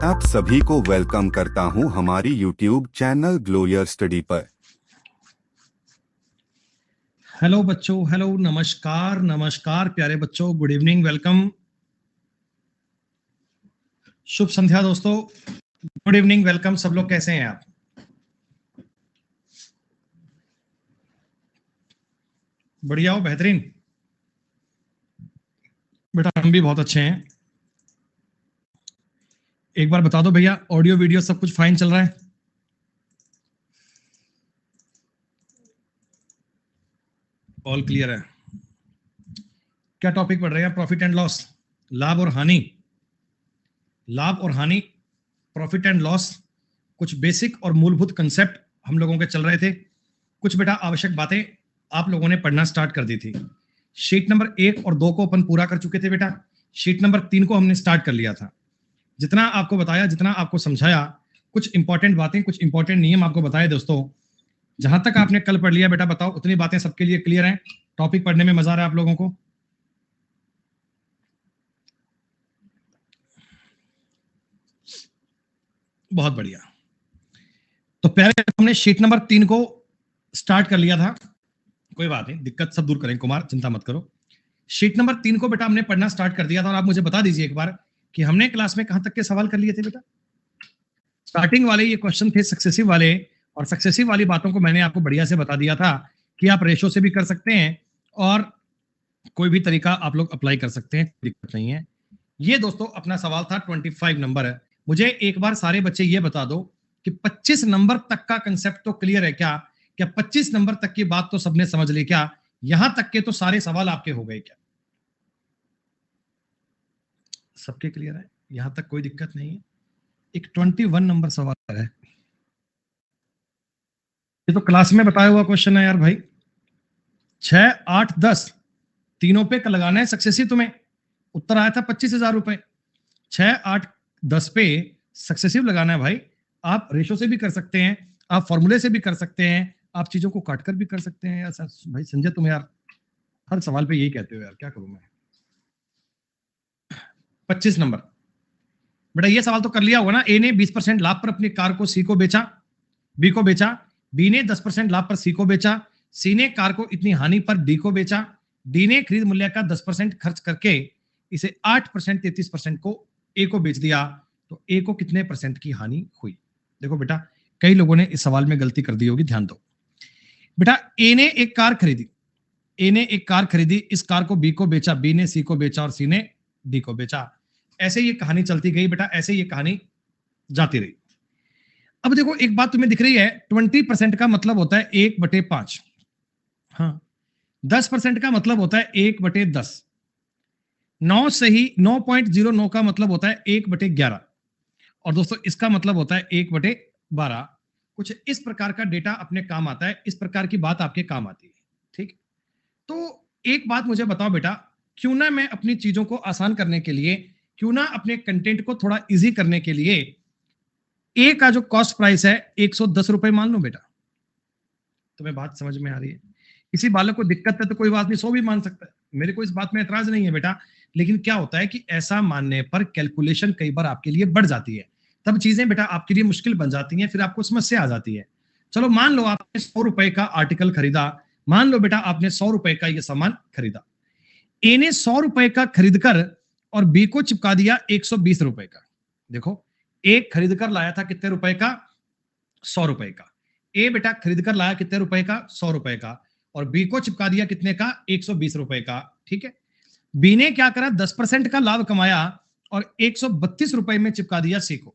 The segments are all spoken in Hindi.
आप सभी को वेलकम करता हूं हमारी YouTube channel glow your study पर। हेलो बच्चों, हेलो, नमस्कार नमस्कार प्यारे बच्चों, गुड इवनिंग, वेलकम, शुभ संध्या दोस्तों, गुड इवनिंग, वेलकम। सब लोग कैसे हैं आप? बढ़िया हो, बेहतरीन। बेटा हम भी बहुत अच्छे हैं। एक बार बता दो भैया, ऑडियो वीडियो सब कुछ फाइन चल रहा है? ऑल क्लियर है। क्या टॉपिक पढ़ रहे हैं? प्रॉफिट एंड लॉस, लाभ और हानि। लाभ और हानि, प्रॉफिट एंड लॉस, कुछ बेसिक और मूलभूत कंसेप्ट हम लोगों के चल रहे थे। कुछ बेटा आवश्यक बातें आप लोगों ने पढ़ना स्टार्ट कर दी थी। शीट नंबर 1 और 2 को अपन पूरा कर चुके थे बेटा। शीट नंबर 3 को हमने स्टार्ट कर लिया था। जितना आपको बताया, जितना आपको समझाया, कुछ इंपॉर्टेंट बातें, कुछ इंपॉर्टेंट नियम आपको बताए दोस्तों। जहां तक आपने कल पढ़ लिया बेटा, बताओ उतनी बातें सबके लिए क्लियर हैं? टॉपिक पढ़ने में मजा आ रहा है आप लोगों को? बहुत बढ़िया। तो पहले हमने शीट नंबर 3 को स्टार्ट कर लिया था। कोई बात नहीं, दिक्कत सब दूर करें कुमार, चिंता मत करो। शीट नंबर 3 को बेटा हमने पढ़ना स्टार्ट कर दिया था। और आप मुझे बता दीजिए एक बार कि हमने क्लास में कहां तक के सवाल कर लिए थे बेटा? स्टार्टिंग वाले ये क्वेश्चन थे सक्सेसिव वाले, और सक्सेसिव वाली बातों को मैंने आपको बढ़िया से बता दिया था कि आप रेशो से भी कर सकते हैं और कोई भी तरीका आप लोग अप्लाई कर सकते हैं, दिक्कत नहीं है। ये दोस्तों अपना सवाल था 25 नंबर है। मुझे एक बार सारे बच्चे ये बता दो कि 25 नंबर तक का कंसेप्ट तो क्लियर है क्या? क्या 25 नंबर तक की बात तो सबने समझ ली क्या? यहां तक के तो सारे सवाल आपके हो गए क्या? सबके क्लियर है? यहां तक कोई दिक्कत नहीं है। एक 21 नंबर सवाल है, ये तो क्लास में बताया हुआ क्वेश्चन है यार भाई। 6, 8, 10 तीनों पे लगाना है सक्सेसिव तुम्हें। उत्तर आया था 25,000 रुपए। 6, 8, 10 पे सक्सेसिव लगाना है भाई। आप रेशो से भी कर सकते हैं, आप फॉर्मूले से भी कर सकते हैं, आप चीजों को काटकर भी कर सकते हैं। यार भाई संजय, तुम यार हर सवाल पे यही कहते हो यार, क्या करूं मैं? 25 नंबर बेटा, ये सवाल तो कर लिया होगा ना। ए ने 20% लाभ पर अपनी कार को सी को बेचा, बी को बेचा। बी ने 10% लाभ पर सी को बेचा। सी ने कार को इतनी हानि पर डी को बेचा। डी ने खरीद मूल्य का 10% खर्च करके इसे 8%, 33% को ए को बेच दिया। तो ए को कितने परसेंट की हानि हुई? देखो बेटा, कई लोगों ने इस सवाल में गलती कर दी होगी, ध्यान दो बेटा। ए ने एक कार खरीदी, ए ने एक कार खरीदी, इस कार को बी को बेचा, बी ने सी को बेचा और सी ने डी को बेचा। ऐसे ये कहानी चलती गई बेटा, ऐसे ये कहानी जाती रही। अब देखो एक बात तुम्हें दिख रही है, 20% का मतलब होता है 1/5। हाँ, 10% का मतलब होता है 1/10। 9 सही, 9.09 का मतलब होता है 1/11। और दोस्तों इसका मतलब होता है 1/12। कुछ इस प्रकार का डेटा अपने काम आता है, इस प्रकार की बात आपके काम आती है। ठीक, तो एक बात मुझे बताओ बेटा, क्यों ना मैं अपनी चीजों को आसान करने के लिए, क्यों ना अपने कंटेंट को थोड़ा इजी करने के लिए ए का जो कॉस्ट प्राइस है 110 रुपए मान लो बेटा। तुम्हें बात समझ में आ रही है? किसी बालक को दिक्कत है तो कोई बात नहीं, 100 भी मान सकता है, मेरे को इस बात में एतराज नहीं है बेटा। लेकिन क्या होता है कि ऐसा मानने पर कैलकुलेशन कई बार आपके लिए बढ़ जाती है, तब चीजें बेटा आपके लिए मुश्किल बन जाती हैं, फिर आपको समस्या आ जाती है। चलो मान लो आपने 100 रुपए का आर्टिकल खरीदा, मान लो बेटा आपने 100 रुपए का यह सामान खरीदा। ए ने 100 रुपए का खरीदकर और बी को चिपका दिया 120 रुपए का। देखो, ए खरीद कर लाया था कितने रुपए का? 100 रुपए का। ए बेटा खरीद कर लाया कितने रुपए का? 100 रुपए का। और बी को चिपका दिया कितने का? 120 रुपए का। ठीक है, बी ने क्या करा? 10% का लाभ कमाया और 132 रुपए में चिपका दिया सी को।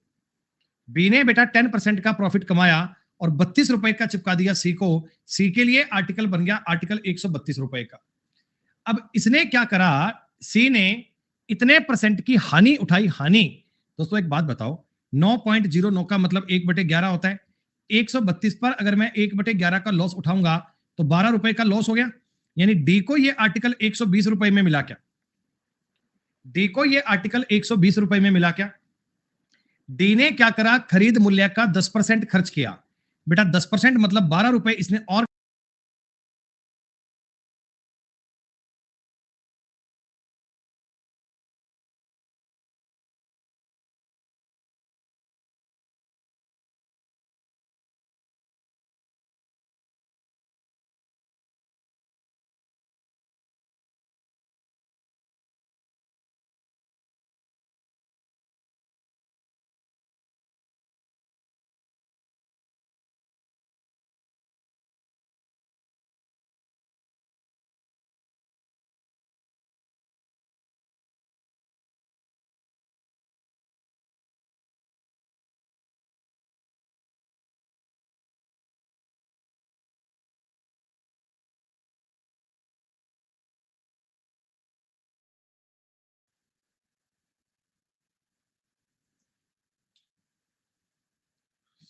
बी ने बेटा 10% का प्रॉफिट कमाया और 32 रुपए का चिपका दिया सी को। सी के लिए आर्टिकल बन गया आर्टिकल 132 रुपए का। अब इसने क्या करा? सी ने इतने परसेंट की हानि उठाई। हानि दोस्तों एक बात बताओ, 9.09 का मतलब 1/11 होता है। 132 पर अगर मैं 1/11 का लॉस उठाऊंगा तो 12 रुपए का लॉस हो गया। यानी डी को ये आर्टिकल 120 रुपए में मिला क्या? डी को ये आर्टिकल 120 रुपए में मिला क्या? डी ने क्या करा? खरीद मूल्य का 10% खर्च किया। बेटा 10% मतलब 12 रुपए इसने और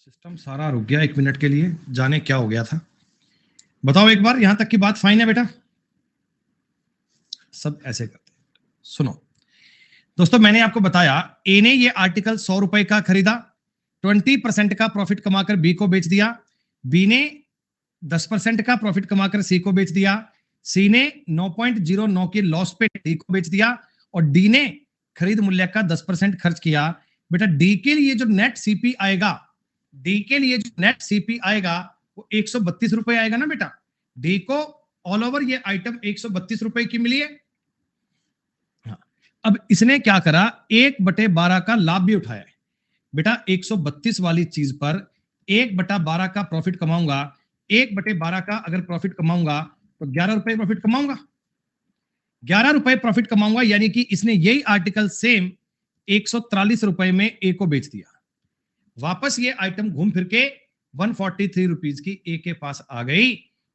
सिस्टम सारा रुक गया 1 मिनट के लिए, जाने क्या हो गया था। बताओ एक बार, यहां तक की बात फाइन है बेटा? सब ऐसे करते हैं। सुनो दोस्तों, मैंने आपको बताया ए ने ये आर्टिकल 100 रुपए का खरीदा, 20% का प्रॉफिट कमाकर बी को बेच दिया, बी ने 10% का प्रॉफिट कमाकर सी को बेच दिया, सी ने 9.09 के लॉस पे डी को बेच दिया, और डी ने खरीद मूल्य का 10% खर्च किया। बेटा डी के लिए जो नेट सीपी आएगा, डी के लिए जो नेट सीपी आएगा वो 132 रुपए आएगा ना बेटा। डी को ऑल ओवर ये आइटम 132 रुपए की मिली है। अब इसने क्या करा, 1/12 का लाभ भी उठाया है। बेटा 132 वाली चीज पर 1/12 का प्रॉफिट कमाऊंगा, 1/12 का अगर प्रॉफिट कमाऊंगा तो 11 रुपए प्रॉफिट कमाऊंगा, 11 रुपए प्रॉफिट कमाऊंगा, यानी कि इसने यही आर्टिकल सेम 143 रुपए में ए को बेच दिया। वापस ये आइटम घूम फिर के 143 रुपीज की ए के पास आ गई,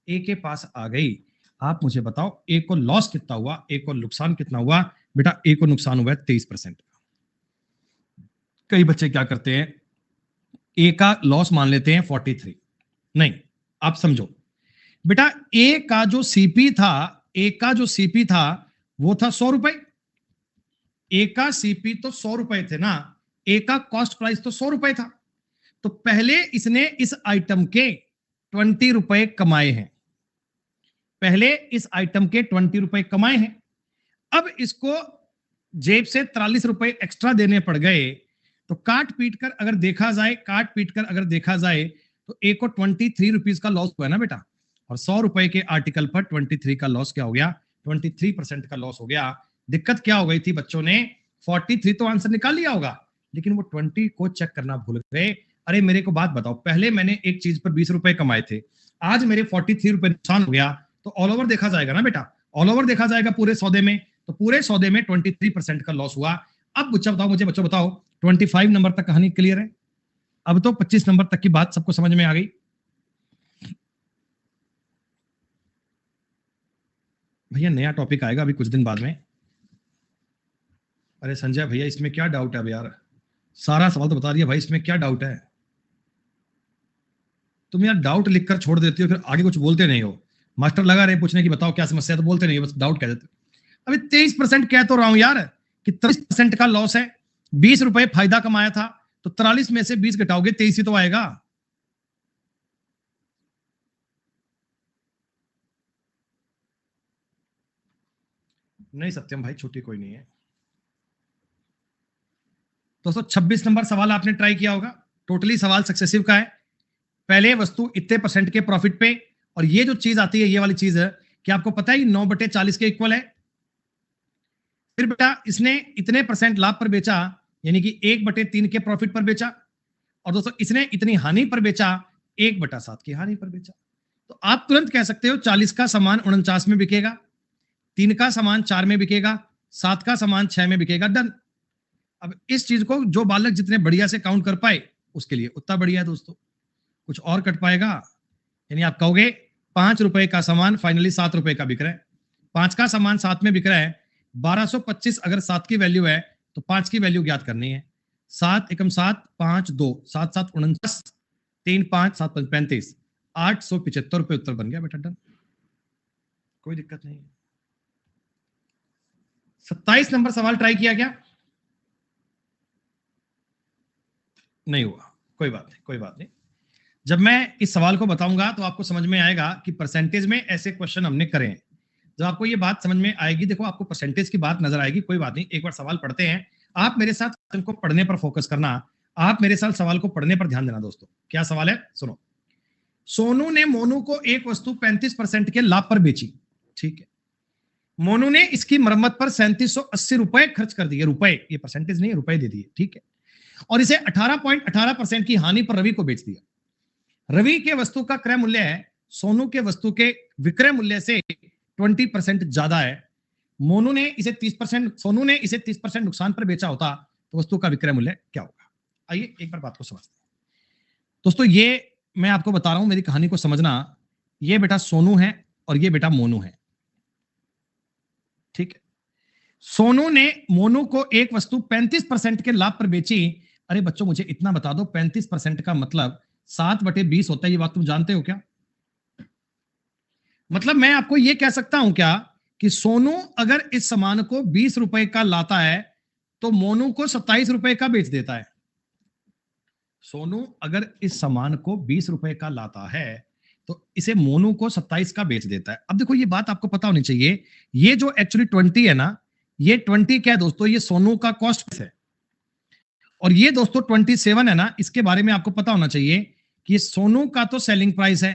ए के पास आ गई। आप मुझे बताओ ए को लॉस कितना हुआ, ए को नुकसान कितना हुआ? बेटा ए को नुकसान हुआ है 23%। कई बच्चे क्या करते हैं, ए का लॉस मान लेते हैं 43। नहीं, आप समझो बेटा, ए का जो सीपी था, ए का जो सीपी था वो था 100 रुपए। ए का सीपी तो 100 रुपए थे ना, ए का कॉस्ट प्राइस तो 100 रुपए था। तो पहले इसने इस आइटम के 20 रुपए कमाए हैं, पहले इस आइटम के 20 रुपए कमाए हैं। अब इसको जेब से 43 रुपए एक्स्ट्रा देने पड़ गए। तो काट पीट कर अगर देखा जाए, काट पीट कर अगर देखा जाए तो ए को 23 रुपीज का लॉस हुआ ना बेटा, और 100 रुपए के आर्टिकल पर 23 का लॉस क्या हो गया, 23% का लॉस हो गया। दिक्कत क्या हो गई थी बच्चों ने, 43 तो आंसर निकाल लिया होगा, लेकिन वो 20 को चेक करना भूल गए। अरे मेरे को बात बताओ, पहले मैंने एक चीज पर 20 रुपए कमाए थे, आज मेरे 43 रुपए नुकसान हो गया, तो ऑल ओवर देखा जाएगा ना बेटा, ऑल ओवर देखा जाएगा पूरे सौदे में, तो पूरे सौदे में 23% का लॉस हुआ। अब बच्चा बताओ मुझे, बच्चों बताओ, 25 नंबर तक कहानी क्लियर है? अब तो 25 नंबर तक की बात सबको समझ में आ गई। भैया नया टॉपिक आएगा अभी कुछ दिन बाद में। अरे संजय भैया इसमें क्या डाउट है? अब यार सारा सवाल तो बता दिया भाई, इसमें क्या डाउट है? तुम यार डाउट लिखकर छोड़ देती हो, फिर आगे कुछ बोलते नहीं हो। मास्टर लगा रहे पूछने की बताओ क्या समस्या, तो बोलते नहीं हो, बस डाउट कह देते। अभी 23% कह तो रहा हूं यार कि 23% का लॉस है, 20 रुपए फायदा कमाया था, तो 43 में से 20 घटाओगे 23 ही तो आएगा। नहीं सत्यम भाई, छुट्टी कोई नहीं है। दोस्तों 26 नंबर सवाल आपने ट्राई किया होगा, टोटली सवाल सक्सेसिव का है। पहले वस्तु इतने परसेंट के प्रॉफिट पे, और ये जो चीज आती है ये वाली चीज है कि आपको पता है 9/40 के इक्वल है। फिर बेटा इसने इतने परसेंट लाभ पर बेचा, यानी कि 1/3 के प्रॉफिट पर बेचा, और दोस्तों इसने इतनी हानि पर बेचा, 1/7 की हानि पर बेचा। तो आप तुरंत कह सकते हो 40 का सामान 49 में बिकेगा, 3 का सामान 4 में बिकेगा, 7 का सामान 6 में बिकेगा, डन। अब इस चीज को जो बालक जितने बढ़िया से काउंट कर पाए उसके लिए उतना बढ़िया है दोस्तों। कुछ और कट पाएगा, यानी आप कहोगे 5 रुपए का सामान फाइनली 7 रुपए का बिक रहा है, 5 का सामान 7 में बिक रहा है, 1225 अगर 7 की वैल्यू है तो 5 की वैल्यू ज्ञात करनी है। 7 एकम 7, 5 2, 7 7 49, 3 5 7 5 35, 875 रुपए उत्तर बन गया बेटा, डन, कोई दिक्कत नहीं। 27 नंबर सवाल ट्राई किया क्या? नहीं हुआ, कोई बात नहीं, कोई बात नहीं। जब मैं इस सवाल को बताऊंगा तो आपको समझ में आएगा कि परसेंटेज में ऐसे क्वेश्चन हमने करे हैं। जब आपको ये बात समझ में आएगी, देखो आपको परसेंटेज की बात नजर आएगी, कोई बात नहीं, एक बार सवाल पढ़ते हैं। आप मेरे साथ क्वेश्चन को पढ़ने पर फोकस करना, आप मेरे साथ सवाल को पढ़ने पर ध्यान देना दोस्तों। क्या सवाल है सुनो। सोनू ने मोनू को एक वस्तु 35% के लाभ पर बेची, ठीक है। मोनू ने इसकी मरम्मत पर 3780 रुपए खर्च कर दिए, रुपए, ये परसेंटेज नहीं है, रुपए दे दिए, ठीक है। और इसे 18.18% की हानि पर रवि को बेच दिया। रवि के वस्तु का क्रय मूल्य है सोनू के वस्तु के विक्रय मूल्य से 20% ज्यादा है। मोनू ने इसे 30%, सोनू ने इसे 30% नुकसान पर बेचा होता तो वस्तु का विक्रय मूल्य क्या होगा? आइए एक बार बात को समझते हैं दोस्तों। ये मैं आपको बता रहा हूं, मेरी कहानी को समझना। ये बेटा सोनू है और ये बेटा मोनू है, ठीक है। सोनू ने मोनू को एक वस्तु 35% के लाभ पर बेची, अरे बच्चों मुझे इतना बता दो, 35% का मतलब 7/20 होता है, ये बात तुम जानते हो क्या? मतलब मैं आपको ये कह सकता हूं क्या कि सोनू अगर इस सामान को 20 रुपए का लाता है तो मोनू को 27 रुपए का बेच देता है। सोनू अगर इस सामान को 20 रुपए का लाता है तो इसे मोनू को 27 का बेच देता है। अब देखो ये बात आपको पता होनी चाहिए, ये जो एक्चुअली 20 है ना, ये 20 क्या है दोस्तों, ये सोनू का कॉस्ट है। और ये दोस्तों 27 है ना, इसके बारे में आपको पता होना चाहिए कि सोनू का तो सेलिंग प्राइस है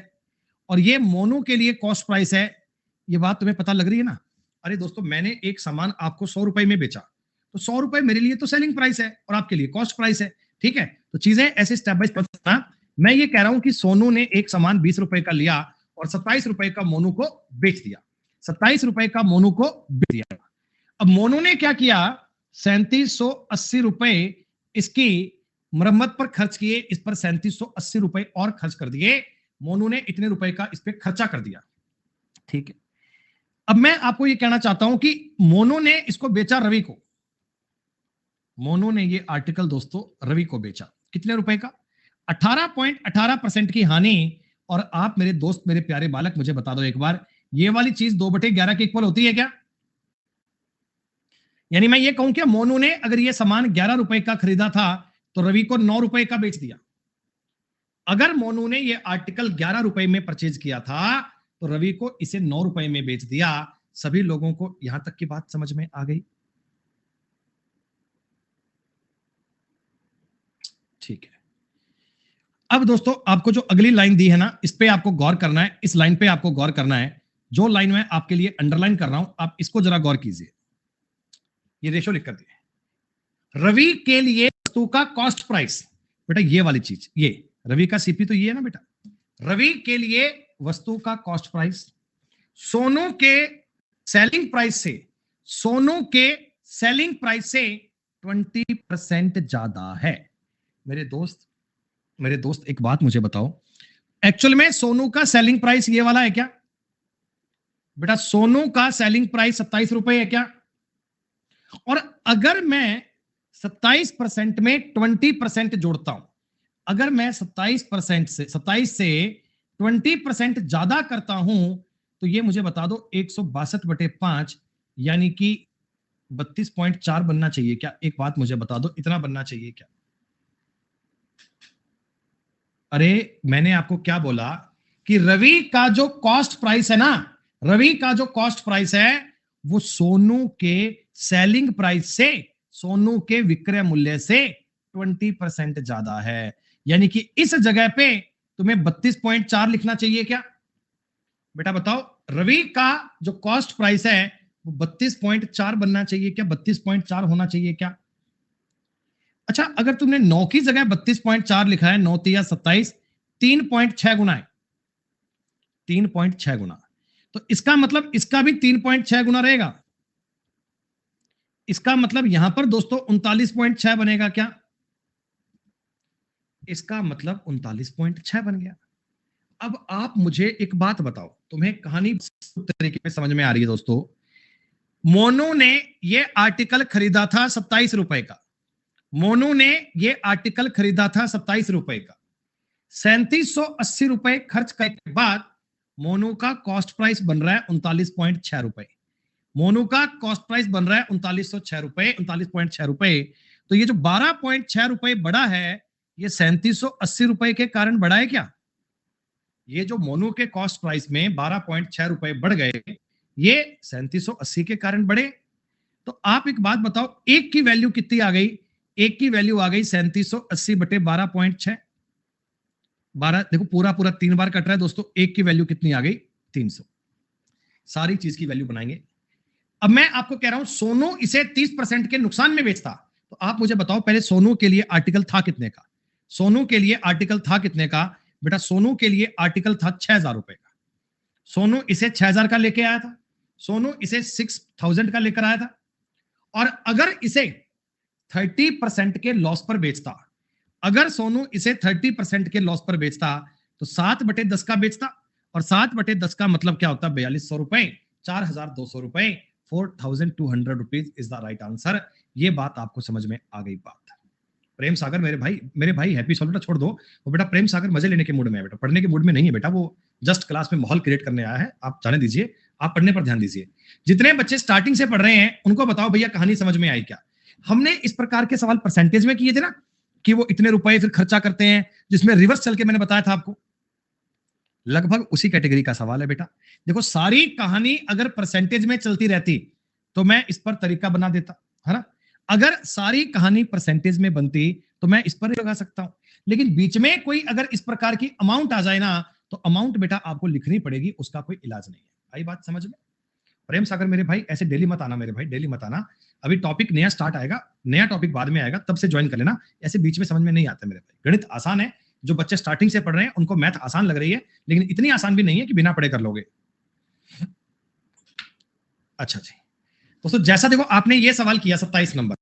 और ये मोनू के लिए कॉस्ट प्राइस है। ये बात तुम्हें पता लग रही है ना? अरे दोस्तों मैंने एक सामान आपको 100 रुपए में बेचा, तो 100 रुपए मेरे लिए तो सेलिंग प्राइस है और आपके लिए कॉस्ट प्राइस है, ठीक है? तो चीजें ऐसे स्टेप बाय स्टेप। मैं ये कह रहा हूं कि सोनू ने एक सामान 20 रुपए का लिया और 27 रुपए का मोनू को बेच दिया, 27 रुपए का मोनू को बेच दिया। अब मोनू ने क्या किया, 3780 रुपए इसकी मरम्मत पर खर्च किए, इस पर 3780 रुपए और खर्च कर दिए। मोनू ने इतने रुपए का इस पे खर्चा कर दिया, ठीक है? अब मैं आपको ये कहना चाहता हूं कि मोनू ने इसको बेचा रवि को। मोनू ने ये आर्टिकल दोस्तों रवि को बेचा, कितने रुपए का? 18.18% की हानि। और आप मेरे दोस्त, मेरे प्यारे बालक, मुझे बता दो एक बार, ये वाली चीज 2/11 के इक्वल होती है क्या? यानी मैं ये कहूं कि मोनू ने अगर ये सामान 11 रुपए का खरीदा था तो रवि को 9 रुपए का बेच दिया। अगर मोनू ने ये आर्टिकल 11 रुपए में परचेज किया था तो रवि को इसे 9 रुपए में बेच दिया। सभी लोगों को यहां तक की बात समझ में आ गई? ठीक है। अब दोस्तों आपको जो अगली लाइन दी है ना, इस पे आपको गौर करना है, इस लाइन पे आपको गौर करना है। जो लाइन मैं आपके लिए अंडरलाइन कर रहा हूं, आप इसको जरा गौर कीजिए। ये रेशो लिख कर दिए। रवि के लिए वस्तु का कॉस्ट प्राइस, बेटा ये वाली चीज, ये रवि का सीपी तो ये है ना बेटा। रवि के लिए वस्तु का कॉस्ट प्राइस सोनू के सेलिंग प्राइस से, सोनू के सेलिंग प्राइस से 20% ज्यादा है। मेरे दोस्त एक बात मुझे बताओ, एक्चुअल में सोनू का सेलिंग प्राइस ये वाला है क्या बेटा? सोनू का सेलिंग प्राइस 27 रुपए है क्या? और अगर मैं 27% में 20% जोड़ता हूं, अगर मैं 27% से 20% ज्यादा करता हूं तो ये मुझे बता दो 162/5 यानी कि 32.4 बनना चाहिए क्या? एक बात मुझे बता दो, इतना बनना चाहिए क्या? अरे मैंने आपको क्या बोला कि रवि का जो कॉस्ट प्राइस है ना, रवि का जो कॉस्ट प्राइस है वो सोनू के सेलिंग प्राइस से, सोनू के विक्रय मूल्य से 20% ज्यादा है। यानी कि इस जगह पे तुम्हें 32.4 लिखना चाहिए क्या? बेटा बताओ, रवि का जो कॉस्ट प्राइस है वो 32.4 बनना चाहिए क्या? 32.4 होना चाहिए क्या? अच्छा, अगर तुमने 9 की जगह 32.4 लिखा है, 9 तिया 27, 3.6 गुना है, 3.6 गुना, तो इसका मतलब इसका भी 3.6 गुना रहेगा। इसका मतलब यहां पर दोस्तों 39.6 बनेगा क्या? इसका मतलब 39.6 बन गया। अब आप मुझे एक बात बताओ, तुम्हें कहानी तरीके से समझ में आ रही है दोस्तों? मोनू ने यह आर्टिकल खरीदा था 27 रुपए का, मोनू ने यह आर्टिकल खरीदा था 27 रुपए का। 3780 रुपए खर्च करने के बाद मोनू का कॉस्ट प्राइस बन रहा है 39.6 रुपए। मोनू का कॉस्ट प्राइस बन रहा है 3906 रुपए, 39.6 रुपए। तो ये जो 12.6 रुपए बढ़ा है, ये 3780 रुपए के कारण बढ़ा है क्या? ये जो मोनू के कॉस्ट प्राइस में 12.6 रुपए बढ़ गए, ये 3780 के कारण बढ़े। तो आप एक बात बताओ, एक की वैल्यू कितनी आ गई? एक की वैल्यू आ गई 3780/12.6। 12 देखो, पूरा पूरा 3 बार कट रहा है दोस्तों। एक की वैल्यू कितनी आ गई? 300। सारी चीज की वैल्यू बनाएंगे। अब मैं आपको कह रहा हूं सोनू इसे 30% के नुकसान में बेचता, तो आप मुझे बताओ पहले सोनू के लिए आर्टिकल था कितने का? सोनू के लिए आर्टिकल था कितने का बेटा? सोनू के लिए आर्टिकल था 6000 रुपए का। सोनू इसे 6000 का लेके आया था, सोनू इसे 6000 का लेकर आया था। और अगर इसे 30% के लॉस पर बेचता, अगर सोनू इसे 30% के लॉस पर बेचता तो 7/10 का बेचता, और 7/10 का मतलब क्या होता? 4200 रुपए, 4200 रुपए, 4200 rupees is the right answer. ये बात आपको समझ में आ गई बात? प्रेम सागर मेरे भाई हैप्पी सॉल्व बेटा छोड़ दो, वो बेटा प्रेम सागर मजे लेने के मूड में है बेटा, पढ़ने के मूड में नहीं है बेटा, वो जस्ट क्लास में माहौल क्रिएट करने आया है, आप जाने दीजिए, आप पढ़ने पर ध्यान दीजिए। जितने बच्चे स्टार्टिंग से पढ़ रहे हैं उनको बताओ भैया कहानी समझ में आई क्या? हमने इस प्रकार के सवाल परसेंटेज में किए थे ना, कि वो इतने रुपए फिर खर्चा करते हैं, जिसमें रिवर्स चल के मैंने बताया था आपको, लगभग उसी कैटेगरी का सवाल है बेटा। देखो सारी कहानी अगर परसेंटेज में चलती रहती तो मैं इस पर तरीका बना देता, है ना? अगर सारी कहानी परसेंटेज में बनती तो मैं इस पर लगा सकता हूं, लेकिन बीच में कोई अगर इस प्रकार की अमाउंट आ जाए ना, तो अमाउंट बेटा आपको लिखनी पड़ेगी, उसका कोई इलाज नहीं है। आई बात समझ में? प्रेम सागर मेरे भाई ऐसे डेली मत आना मेरे भाई, डेली मत आना, अभी टॉपिक नया स्टार्ट आएगा, नया टॉपिक बाद में आएगा, तब से ज्वाइन कर लेना, ऐसे बीच में समझ में नहीं आता मेरे भाई। गणित आसान है, जो बच्चे स्टार्टिंग से पढ़ रहे हैं उनको मैथ आसान लग रही है, लेकिन इतनी आसान भी नहीं है कि बिना पढ़े कर लोगे। अच्छा जी दोस्तों, जैसा देखो आपने ये सवाल किया 27 नंबर,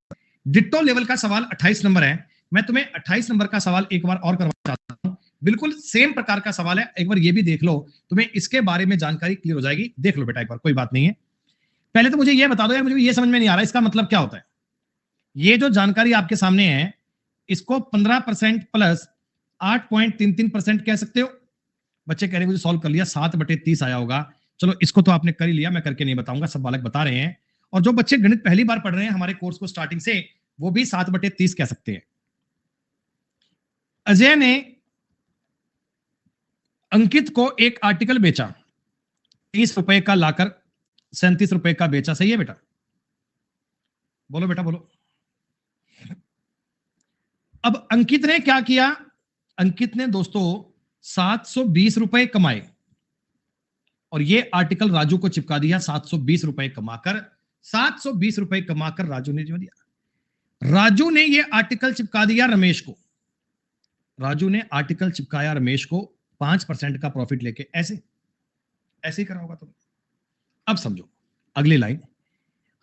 डिट्टो लेवल का सवाल 28 नंबर है, मैं तुम्हें 28 नंबर का सवाल एक बार और करवाना चाहता हूं, बिल्कुल सेम प्रकार का सवाल है, एक बार ये भी देख लो, तुम्हें इसके बारे में जानकारी क्लियर हो जाएगी। देख लो बेटा एक बार, कोई बात नहीं है। पहले तो मुझे ये बता दो यार, मुझे ये समझ में नहीं आ रहा इसका मतलब क्या होता है। ये जो जानकारी आपके सामने है, इसको 15% प्लस 8.33% कह सकते हो। बच्चे कह रहे हैं मुझे सॉल्व कर लिया, 7/30 आया होगा, चलो इसको तो आपने कर ही लिया, मैं करके नहीं बताऊंगा, सब बालक बता रहे हैं। और जो बच्चे गणित पहली बार पढ़ रहे हैं हमारे कोर्स को स्टार्टिंग से, वो भी 7/30 कह सकते हैं। अजय ने अंकित को एक आर्टिकल बेचा, 30 रुपए का लाकर 37 रुपए का बेचा, सही है बेटा? बोलो बेटा बोलो। अब अंकित ने क्या किया? अंकित ने दोस्तों 720 रुपए कमाए और ये आर्टिकल राजू को चिपका दिया। 720 रुपए कमाकर राजू ने जो दिया, राजू ने ये आर्टिकल चिपका दिया रमेश को, राजू ने आर्टिकल चिपकाया रमेश को 5% का प्रॉफिट लेके, ऐसे ऐसे ही करा होगा तुम। अब समझो अगली लाइन,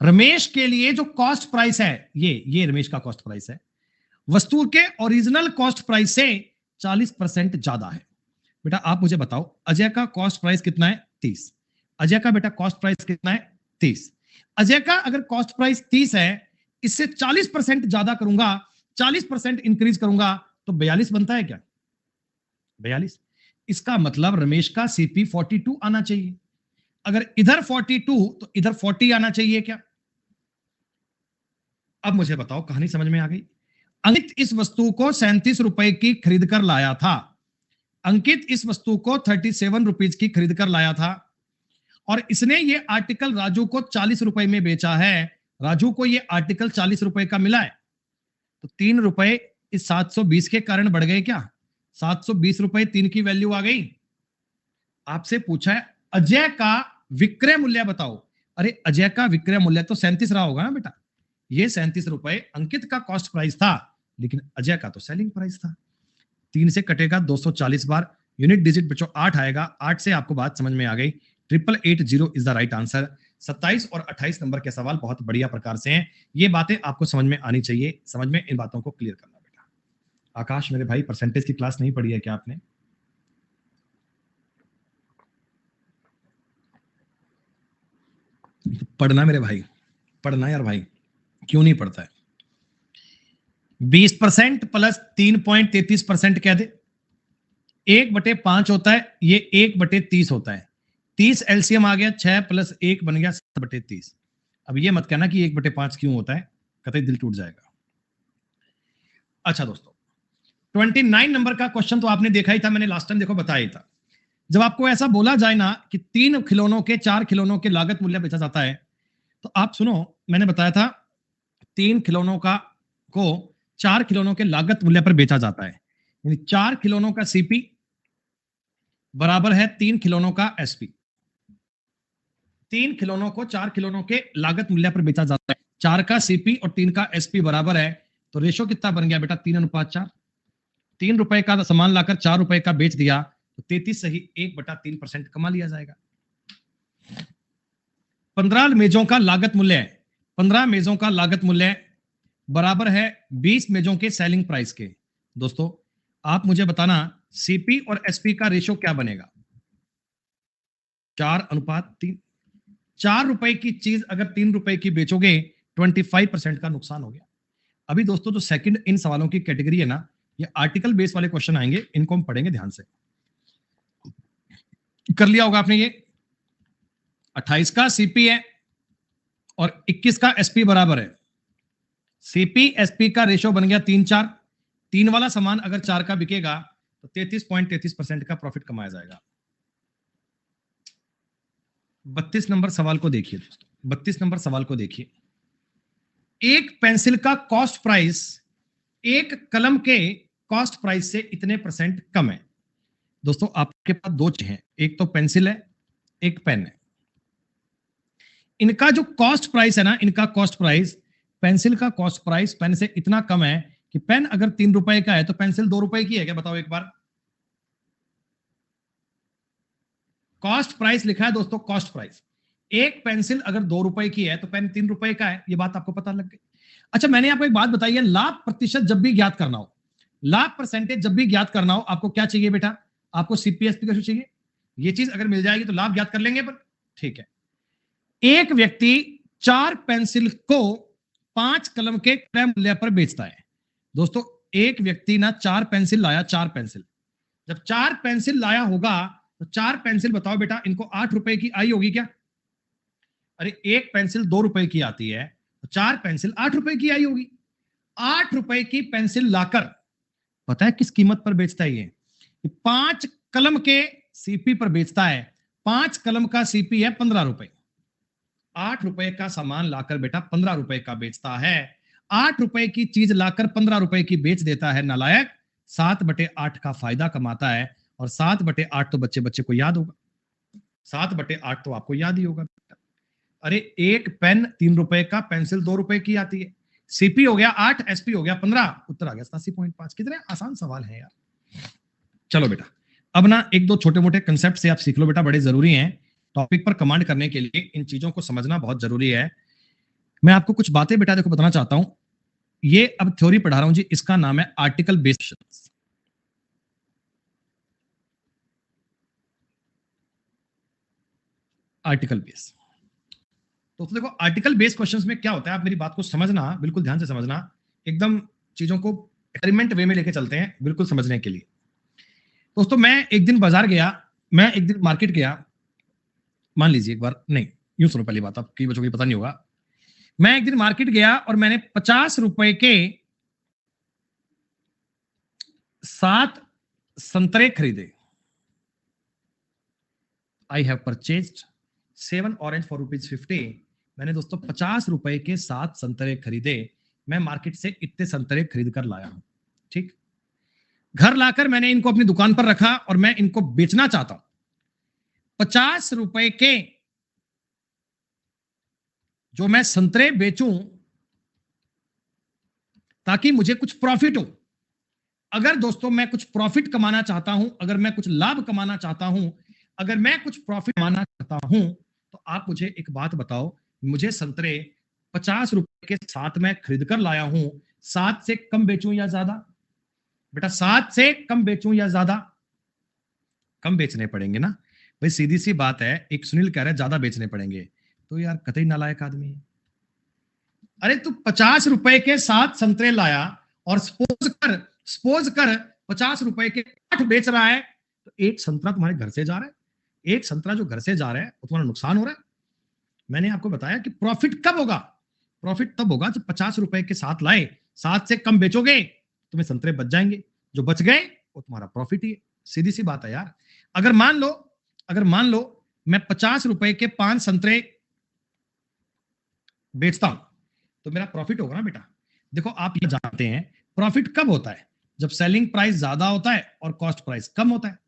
रमेश के लिए जो कॉस्ट प्राइस है, ये रमेश का कॉस्ट प्राइस है, वस्तु के ओरिजिनल कॉस्ट प्राइस से 40% ज्यादा है। बेटा आप मुझे बताओ, अजय का कॉस्ट प्राइस कितना है? 30। अजय का बेटा कॉस्ट प्राइस कितना है? 30। अजय का अगर कॉस्ट प्राइस 30 है, इससे 40% ज्यादा करूंगा, 40% इंक्रीज करूंगा, तो 42 बनता है क्या? 42। इसका मतलब रमेश का सीपी 42 आना चाहिए। अगर इधर 42 तो इधर 40 आना चाहिए क्या? अब मुझे बताओ, कहानी समझ में आ गई? अंकित इस वस्तु को 37 रुपए की खरीद कर लाया था, अंकित इस वस्तु को 37 रुपीज की खरीद कर लाया था, और इसने ये आर्टिकल राजू को 40 रुपए में बेचा है। राजू को ये आर्टिकल 40 रुपए का मिला है, तो 3 रुपए इस 720 के कारण बढ़ गए क्या? 720 रुपए 3 की वैल्यू आ गई। आपसे पूछा है अजय का विक्रय मूल्य बताओ। अरे अजय का विक्रय मूल्य तो 37 रहा होगा ना बेटा, ये 37 रुपए अंकित का कॉस्ट प्राइस था, लेकिन अजय का तो सेलिंग प्राइस था। 3 से कटेगा 240 बार, यूनिट डिजिट बच्चों 8 आएगा। 8 से आपको बात समझ में आ गई। 8880 इज द राइट आंसर। 27 और 28 नंबर के सवाल बहुत बढ़िया प्रकार से हैं, ये बातें आपको समझ में आनी चाहिए, समझ में इन बातों को क्लियर करना बेटा। आकाश मेरे भाई, परसेंटेज की क्लास नहीं पढ़ी है क्या आपने? पढ़ना मेरे भाई, पढ़ना यार भाई, क्यों नहीं पढ़ता है? 20% प्लस 3.33% कह दे, 1/5 होता है, ये 1/30 होता है। 30 एलसीएम आ गया, 6 प्लस 1 बन गया 7/30। अब ये मत कहना कि 1/5 क्यों होता है, कतई दिल टूट जाएगा। अच्छा दोस्तों, 29 नंबर का क्वेश्चन तो आपने देखा ही था, मैंने लास्ट टाइम देखो बताया ही था। जब आपको ऐसा बोला जाए ना कि 3 खिलौनों के 4 खिलौनों के लागत मूल्य बेचा जाता है, तो आप सुनो, मैंने बताया था 3 खिलौनों का को 4 खिलौनों के लागत मूल्य पर बेचा जाता है, यानी 4 खिलौनों का सीपी बराबर है 3 खिलौनों का एसपी। 3 खिलौनों को 4 खिलौनों के लागत मूल्य पर बेचा जाता है, 4 का सीपी और 3 का एसपी बराबर है, तो रेशो कितना बन गया बेटा? 3:4। 3 रुपए का सामान लाकर 4 रुपए का बेच दिया, तो 33 सही 1/3% कमा लिया जाएगा। 15 मेजों का लागत मूल्य, 15 मेजों का लागत मूल्य बराबर है 20 मेजों के सेलिंग प्राइस के। दोस्तों आप मुझे बताना, सीपी और एसपी का रेशो क्या बनेगा? 4:3। 4 रुपए की चीज अगर 3 रुपए की बेचोगे, 25% का नुकसान हो गया। अभी दोस्तों जो सेकंड इन सवालों की कैटेगरी है ना, ये आर्टिकल बेस वाले क्वेश्चन आएंगे, इनको हम पढ़ेंगे ध्यान से। कर लिया होगा आपने ये। 28 का सीपी है और 21 का एसपी बराबर है। सीपी एसपी का रेशियो बन गया 3-4। 3 वाला सामान अगर 4 का बिकेगा तो 33.33% का प्रॉफिट कमाया जाएगा। 32 नंबर सवाल को देखिए दोस्तों, 32 नंबर सवाल को देखिए। एक पेंसिल का कॉस्ट प्राइस एक कलम के कॉस्ट प्राइस से इतने % कम है। दोस्तों आपके पास दो चीजें हैं, एक तो पेंसिल है, एक पेन है। इनका जो कॉस्ट प्राइस है ना, इनका कॉस्ट प्राइस, पेंसिल का कॉस्ट प्राइस पेन से इतना कम है कि पेन अगर 3 रुपए का है तो पेंसिल 2 रुपए की है क्या? बताओ एक बार। कॉस्ट प्राइस लिखा है दोस्तों, कॉस्ट प्राइस। एक पेंसिल अगर 2 रुपए की है तो पेन 3 रुपए का है, ये बात आपको पता लग गई। अच्छा, मैंने आपको एक बात बताई है, लाभ प्रतिशत जब भी ज्ञात करना हो, लाभ परसेंटेज जब भी ज्ञात करना हो, आपको क्या चाहिए बेटा? आपको सीपीएसपी का चाहिए। ये चीज अगर मिल जाएगी तो लाभ ज्ञात कर लेंगे पर, ठीक है। एक व्यक्ति 4 पेंसिल को 5 कलम के क्रय मूल्य पर बेचता है। दोस्तों एक व्यक्ति ना 4 पेंसिल लाया, 4 पेंसिल, जब 4 पेंसिल लाया होगा तो 4 पेंसिल बताओ बेटा, इनको 8 रुपए की आई होगी क्या? अरे एक पेंसिल 2 रुपए की आती है तो 4 पेंसिल 8 रुपए की आई होगी। 8 रुपए की पेंसिल लाकर पता है किस कीमत पर बेचता है? ये 5 कलम के सीपी पर बेचता है। 5 कलम का सीपी है 15 रुपए। 8 रुपए का सामान लाकर बेटा 15 रुपए का बेचता है। 8 रुपए की चीज लाकर 15 रुपए की बेच देता है नालायक। 7/8 का फायदा कमाता है। और 7/8 तो बच्चे बच्चे को याद होगा, 7/8 तो आपको याद ही होगा। अरे एक पेन 3 रुपए का, पेंसिल 2 रुपए की आती है। सीपी हो गया 8, एसपी हो गया 15, उत्तर आ गया 87.5। कितने आसान सवाल है यार। चलो बेटा, अब ना एक दो छोटे मोटे कंसेप्ट से आप सीख लो बेटा, बड़े जरूरी हैं। टॉपिक पर कमांड करने के लिए इन चीजों को समझना बहुत जरूरी है। मैं आपको कुछ बातें बेटा देखो बताना चाहता हूं। ये अब थ्योरी पढ़ा रहा हूं जी, इसका नाम है आर्टिकल बेस्ड। Article base. तो देखो आर्टिकल बेस्ड क्वेश्चंस में क्या होता है, आप मेरी बात को समझना, बिल्कुल ध्यान से समझना, एकदम चीजों को एक्सपेरिमेंट वे में लेके चलते हैं बिल्कुल समझने के लिए। दोस्तों मैं एक दिन बाजार गया, मैं एक दिन मार्केट गया, मान लीजिए एक बार, नहीं यूं सुनो पहली बात, आपकी बच्चों को पता नहीं होगा। मैं एक दिन मार्केट गया और मैंने 50 रुपए के 7 संतरे खरीदे। I have purchased 7 orange for ₹50। मैंने दोस्तों 50 रुपए के 7 संतरे खरीदे। मैं मार्केट से इतने संतरे खरीद कर लाया हूं, ठीक। घर लाकर मैंने इनको अपनी दुकान पर रखा और मैं इनको बेचना चाहता हूं। 50 रुपए के जो मैं संतरे बेचूं ताकि मुझे कुछ प्रॉफिट हो। अगर दोस्तों मैं कुछ प्रॉफिट कमाना चाहता हूं, अगर मैं कुछ लाभ कमाना चाहता हूं, अगर मैं कुछ प्रॉफिट कमाना चाहता हूं, तो आप मुझे एक बात बताओ, मुझे संतरे 50 रुपए के 7 में खरीद कर लाया हूं, 7 से कम बेचूं या ज्यादा? बेटा 7 से कम बेचूं या ज्यादा? कम बेचने पड़ेंगे ना भाई, सीधी सी बात है। एक सुनील कह रहा है ज्यादा बेचने पड़ेंगे, तो यार कतई नालायक आदमी है। अरे तू 50 रुपए के 7 संतरे लाया और सपोज कर 50 रुपए के 8 बेच रहा है, तो एक संतरा तुम्हारे घर से जा रहा है। एक संतरा जो घर से जा रहा है वो तुम्हारा नुकसान हो रहा है। मैंने आपको बताया कि प्रॉफिट कब होगा? प्रॉफिट तब होगा जब 50 रुपए के 7 लाए, 7 से कम बेचोगे, तुम्हें संतरे बच जाएंगे, जो बच गए वो तुम्हारा प्रॉफिट ही है। सीधी सी बात है यार। अगर मान लो मैं 50 रुपए के 5 संतरे बेचता हूं तो मेरा प्रॉफिट होगा ना बेटा। देखो आप ये जानते हैं प्रॉफिट कब होता है? जब सेलिंग प्राइस ज्यादा होता है और कॉस्ट प्राइस कम होता है।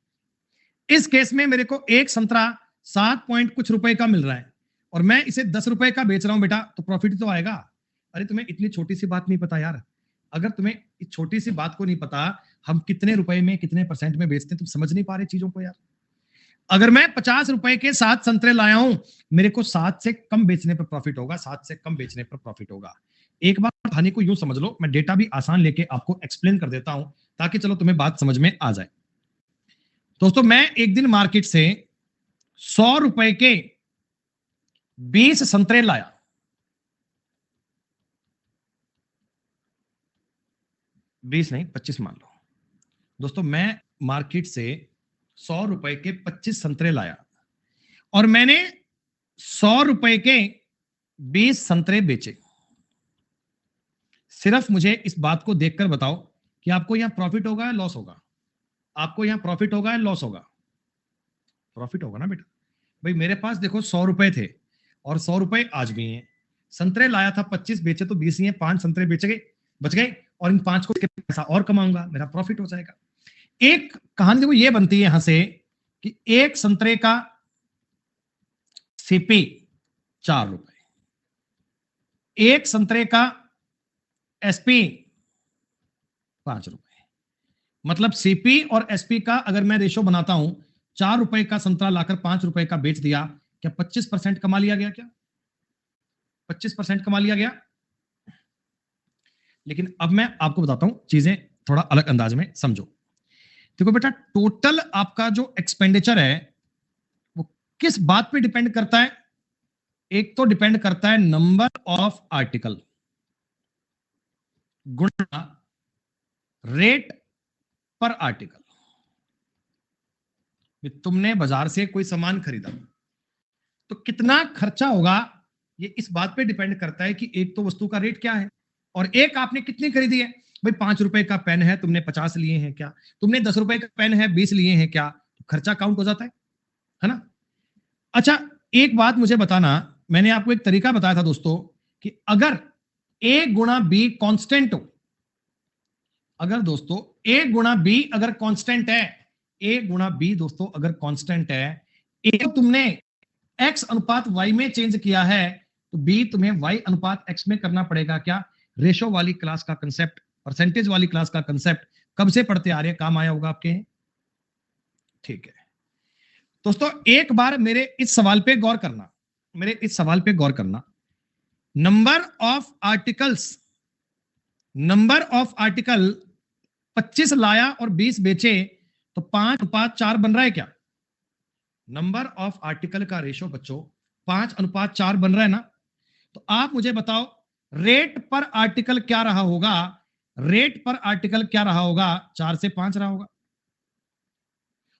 इस केस में मेरे को एक संतरा 7 पॉइंट कुछ रुपए का मिल रहा है और मैं इसे 10 रुपए का बेच रहा हूं बेटा, तो प्रॉफिट तो आएगा। अरे तुम्हें इतनी छोटी सी बात नहीं पता यार। अगर तुम्हें इस छोटी सी बात को नहीं पता हम कितने रुपए में कितने % में बेचते हैं, तुम समझ नहीं पा रहे चीजों को यार। अगर मैं 50 रुपए के 7 संतरे लाया हूं, मेरे को 7 से कम बेचने पर प्रॉफिट होगा, 7 से कम बेचने पर प्रॉफिट होगा। एक बार कहानी को यूं समझ लो, मैं डेटा भी आसान लेके आपको एक्सप्लेन कर देता हूं ताकि चलो तुम्हें बात समझ में आ जाए। दोस्तों मैं एक दिन मार्केट से 100 रुपए के 20 संतरे लाया। 20 नहीं 25 मान लो। दोस्तों मैं मार्केट से 100 रुपए के 25 संतरे लाया और मैंने 100 रुपए के 20 संतरे बेचे। सिर्फ मुझे इस बात को देखकर बताओ कि आपको यहां प्रॉफिट होगा या लॉस होगा? आपको यहां प्रॉफिट होगा या लॉस होगा? प्रॉफिट होगा ना बेटा। भाई मेरे पास देखो 100 रुपए थे और 100 रुपए आज भी हैं। संतरे लाया था 25, बेचे तो 20 ही हैं। 5 संतरे बेच गए, बच गए, और इन 5 को पैसा और कमाऊंगा, मेरा प्रॉफिट हो जाएगा। एक कहानी देखो ये बनती है यहां से कि एक संतरे का सीपी 4 रुपए, एक संतरे का एसपी 5 रुपए। मतलब सीपी और एसपी का अगर मैं रेशो बनाता हूं, 4 रुपए का संतरा लाकर 5 रुपए का बेच दिया, क्या 25% कमा लिया गया? क्या 25% कमा लिया गया? लेकिन अब मैं आपको बताता हूं, चीजें थोड़ा अलग अंदाज में समझो। देखो बेटा, टोटल आपका जो एक्सपेंडिचर है वो किस बात पे डिपेंड करता है? एक तो डिपेंड करता है नंबर ऑफ आर्टिकल गुणा रेट पर आर्टिकल। तुमने बाजार से कोई सामान खरीदा तो कितना खर्चा होगा, ये इस बात पे डिपेंड करता है कि एक तो वस्तु का रेट क्या है और एक आपने कितनी खरीदी है। भाई 5 रुपए का पेन है, तुमने 50 लिए हैं क्या? तुमने 10 रुपए का पेन है, 20 लिए हैं क्या? तो खर्चा काउंट हो जाता है ना? अच्छा एक बात मुझे बताना, मैंने आपको एक तरीका बताया था दोस्तों कि अगर a गुणा बी कांस्टेंट हो, अगर दोस्तों a गुणा बी अगर कांस्टेंट है, a गुणा बी दोस्तों अगर कांस्टेंट है, a तुमने x अनुपात y में चेंज किया है तो b तुम्हें y अनुपात x में करना पड़ेगा। क्या? रेशो वाली क्लास का कंसेप्ट, परसेंटेज वाली क्लास का कंसेप्ट कब से पढ़ते आ रहे हैं, काम आया होगा आपके। ठीक है दोस्तों, एक बार मेरे इस सवाल पे गौर करना, मेरे इस सवाल पे गौर करना। Number of articles, number of article 25 लाया और 20 बेचे तो 5:4 बन रहा है क्या? नंबर ऑफ आर्टिकल का रेशो बच्चों 5:4 बन रहा है ना? तो आप मुझे बताओ रेट पर आर्टिकल क्या रहा होगा? रेट पर आर्टिकल क्या रहा होगा? 4 से 5 रहा होगा।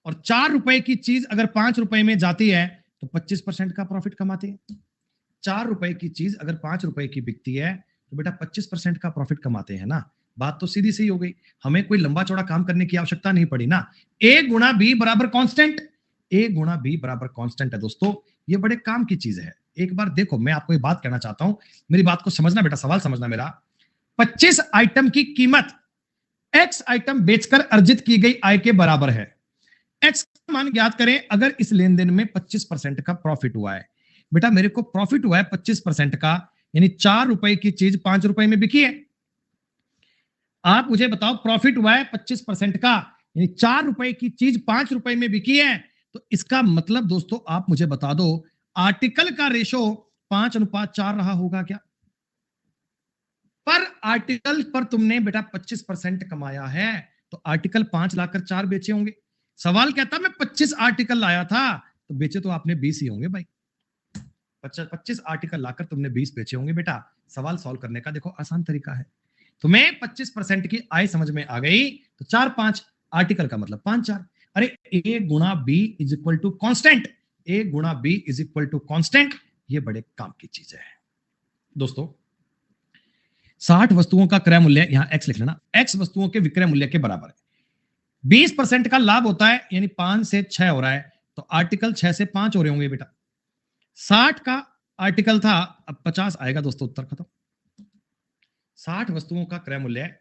और 4 रुपए की चीज अगर 5 रुपए में जाती है तो 25% का प्रॉफिट कमाते हैं। 4 रुपए की चीज अगर 5 रुपए की बिकती है तो बेटा 25% का प्रॉफिट कमाते हैं ना। बात तो सीधी सी हो गई, हमें कोई लंबा चौड़ा काम करने की आवश्यकता नहीं पड़ी ना। a गुणा बी बराबर कांस्टेंट, a गुणा बी बराबर कांस्टेंट है दोस्तों, ये बड़े काम की चीज है। एक बार देखो, मैं आपको ये बात कहना चाहता हूं, मेरी बात को समझना बेटा, सवाल समझना मेरा। 25 आइटम की कीमत x आइटम बेचकर अर्जित की गई आय के बराबर है। x का मान ज्ञात करें अगर इस लेन देन में 25% का प्रॉफिट हुआ है। बेटा मेरे को प्रॉफिट हुआ है 25% का, यानी 4 रुपए की चीज 5 रुपए में बिकी है। आप मुझे बताओ प्रॉफिट हुआ है 25% का, यानी 4 रुपए की चीज 5 रुपए में बिकी है। तो इसका मतलब दोस्तों आप मुझे बता दो आर्टिकल का रेशो 5:4 रहा होगा क्या? पर आर्टिकल पर तुमने बेटा 25% कमाया है तो आर्टिकल 5 लाकर 4 बेचे होंगे। सवाल कहता मैं 25 आर्टिकल लाया था तो बेचे तो आपने 20 ही होंगे भाई। 25 आर्टिकल लाकर तुमने 20 बेचे होंगे। बेटा सवाल सॉल्व करने का देखो आसान तरीका है। तुम्हें 25% की आय समझ में आ गई तो 4-5 आर्टिकल का मतलब 5-4। अरे a गुणा B is equal to constant, a गुणा B is equal to constant, ये बड़े काम की चीज है दोस्तों। 60 वस्तुओं का क्रय मूल्य, यहां x लिख लेना, x वस्तुओं के विक्रय मूल्य के बराबर है। 20% का लाभ होता है, यानी 5 से 6 हो रहा है तो आर्टिकल 6 से 5 हो रहे होंगे बेटा। 60 का आर्टिकल था, अब 50 आएगा दोस्तों, उत्तर खत्म। 60 वस्तुओं का क्रय मूल्य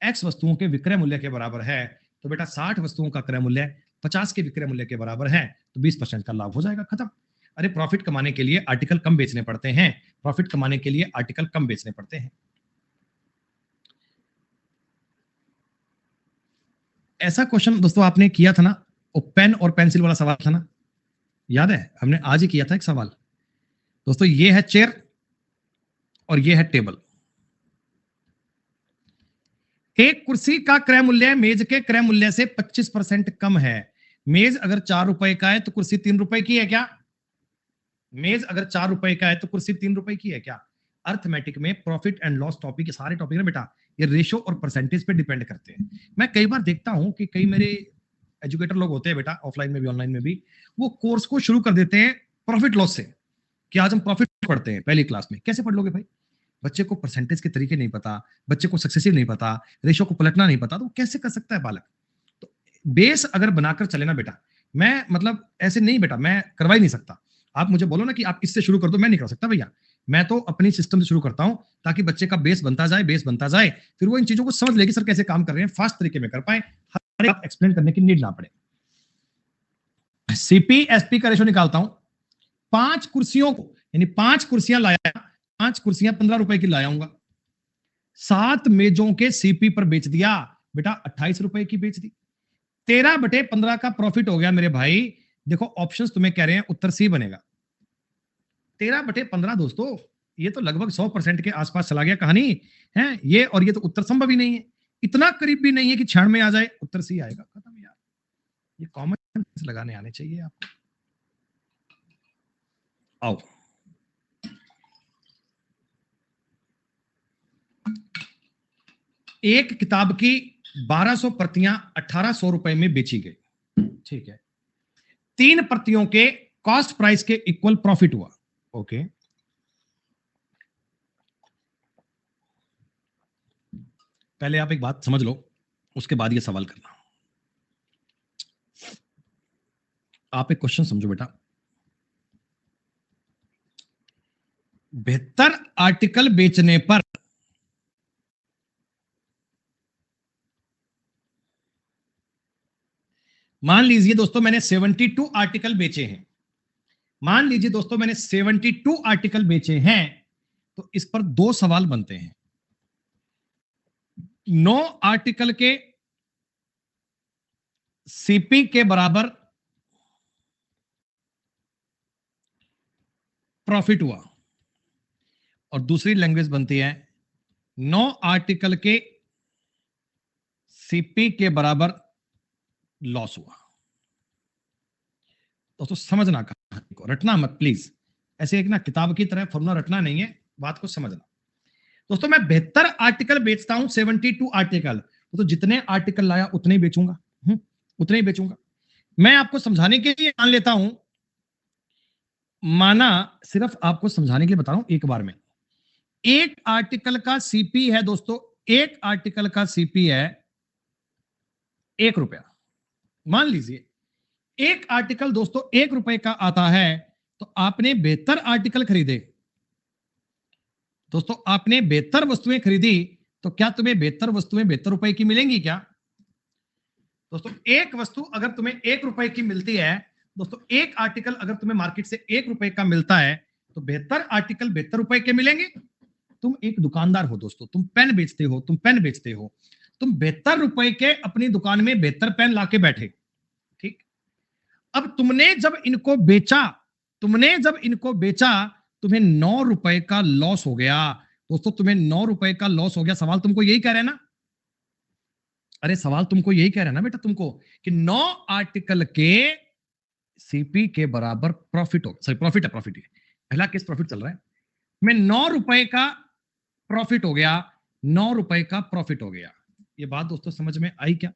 x वस्तुओं के विक्रय मूल्य के बराबर है तो बेटा 60 वस्तुओं का क्रय मूल्य 50 के विक्रय मूल्य के बराबर है तो 20% का लाभ हो जाएगा, खत्म। अरे प्रॉफिट कमाने के लिए आर्टिकल कम बेचने पड़ते हैं, प्रॉफिट कमाने के लिए आर्टिकल कम बेचने पड़ते हैं। ऐसा क्वेश्चन दोस्तों आपने किया था ना, वो पेन और पेंसिल वाला सवाल था ना, याद है? हमने आज ही किया था एक सवाल दोस्तों। ये है चेयर और ये है टेबल। एक कुर्सी का क्रय मूल्य मेज के क्रय मूल्य से 25% कम है। मेज अगर 4 रुपए का है तो कुर्सी 3 रुपए की है क्या? मेज अगर 4 रुपए का है तो कुर्सी 3 रुपए की है क्या? अर्थमेटिक में प्रॉफिट एंड लॉस टॉपिक, सारे टॉपिक है बेटा, ये रेशो और परसेंटेज पे डिपेंड करते हैं। मैं कई बार देखता हूं कि कई मेरे एजुकेटर लोग होते हैं बेटा, ऑफलाइन में भी ऑनलाइन में भी, वो कोर्स को शुरू कर देते हैं प्रॉफिट लॉस से कि आज हम प्रॉफिट पढ़ते हैं पहली क्लास में। कैसे पढ़ लोगे भाई? बच्चे को परसेंटेज के तरीके नहीं पता, बच्चे को सक्सेसिव नहीं पता, रेशो को पलटना नहीं पता, तो कैसे कर सकता है बालक? तो बेस अगर बनाकर चले ना बेटा, मैं मतलब ऐसे नहीं बेटा, मैं करवा ही नहीं सकता। आप मुझे बोलो ना कि आप इससे शुरू कर दो, मैं नहीं कर सकता भैया। मैं तो अपनी सिस्टम से शुरू करता हूं ताकि बच्चे का बेस बनता जाए, बेस बनता जाए, फिर वो इन चीजों को समझ लेगी सर कैसे काम कर रहे हैं, फास्ट तरीके में कर पाए, हर एक एक्सप्लेन करने की नीड ना पड़े। सीपीएसपी का रेशो निकालता हूं। 5 कुर्सियों को, यानी 5 कुर्सियां लाया, 5 कुर्सियां 15 रुपए की लायाऊंगा, 7 मेजों के सीपी पर बेच दिया बेटा, 28 रुपए की बेच दी, 13/15 का प्रॉफिट हो गया मेरे भाई। देखो ऑप्शंस तुम्हें कह रहे हैं उत्तर सी बनेगा। 13/15 दोस्तों, ये तो लगभग 100% के आसपास चला गया कहानी है ये, और ये तो उत्तर संभव ही नहीं है, इतना करीब भी नहीं है कि क्षण में आ जाए, उत्तर सी आएगा, खत्म यार। ये कॉमन सेंस लगाने आने चाहिए आपको। आओ, एक किताब की 1200 प्रतियां 1800 रुपए में बेची गई, ठीक है। 3 प्रतियों के कॉस्ट प्राइस के इक्वल प्रॉफिट हुआ, ओके। पहले आप एक बात समझ लो, उसके बाद ये सवाल करना। आप एक क्वेश्चन समझो बेटा, बेहतर आर्टिकल बेचने पर मान लीजिए दोस्तों मैंने 72 आर्टिकल बेचे हैं, मान लीजिए दोस्तों मैंने 72 आर्टिकल बेचे हैं, तो इस पर 2 सवाल बनते हैं। 9 आर्टिकल के सीपी के बराबर प्रॉफिट हुआ, और दूसरी लैंग्वेज बनती है 9 आर्टिकल के सीपी के बराबर लॉस हुआ। दोस्तों समझना कहानी को, रटना मत प्लीज, ऐसे एक ना किताब की तरह फॉर्मूला रटना नहीं है, बात को समझना। दोस्तों मैं बेहतर आर्टिकल बेचता हूं, 72 आर्टिकल, तो जितने आर्टिकल लाया उतने ही बेचूंगा, उतने ही बेचूंगा। मैं आपको समझाने के लिए मान लेता हूं, माना सिर्फ आपको समझाने के लिए बता रहा हूं एक बार में, एक आर्टिकल का सीपी है दोस्तों, एक आर्टिकल का सीपी है 1 रुपया। मान लीजिए एक आर्टिकल दोस्तों 1 रुपए का आता है, तो आपने बेहतर आर्टिकल खरीदे दोस्तों, आपने बेहतर वस्तुएं खरीदी, तो क्या तुम्हें बेहतर वस्तुएं बेहतर रुपए की मिलेंगी क्या? दोस्तों एक वस्तु अगर तुम्हें 1 रुपए की मिलती है दोस्तों, एक आर्टिकल अगर तुम्हें मार्केट से 1 रुपए का मिलता है, तो बेहतर आर्टिकल बेहतर रुपए के मिलेंगे। तुम एक दुकानदार हो दोस्तों, तुम पेन बेचते हो, तुम पेन बेचते हो, तुम बेहतर रुपए के अपनी दुकान में बेहतर पेन लाके बैठे, ठीक। अब तुमने जब इनको बेचा, तुमने जब इनको बेचा, तुम्हें 9 रुपए का लॉस हो गया दोस्तों, तुम्हें 9 रुपए का लॉस हो गया। सवाल तुमको यही कह रहे हैं ना, अरे सवाल तुमको यही कह रहे हैं ना बेटा तुमको, कि 9 आर्टिकल के सीपी के बराबर प्रॉफिट हो, सॉरी प्रॉफिट है, प्रॉफिट है, पहला केस प्रॉफिट चल रहा है, में 9 रुपए का प्रॉफिट हो गया, 9 रुपए का प्रॉफिट हो गया। ये बात दोस्तों समझ में आई क्या?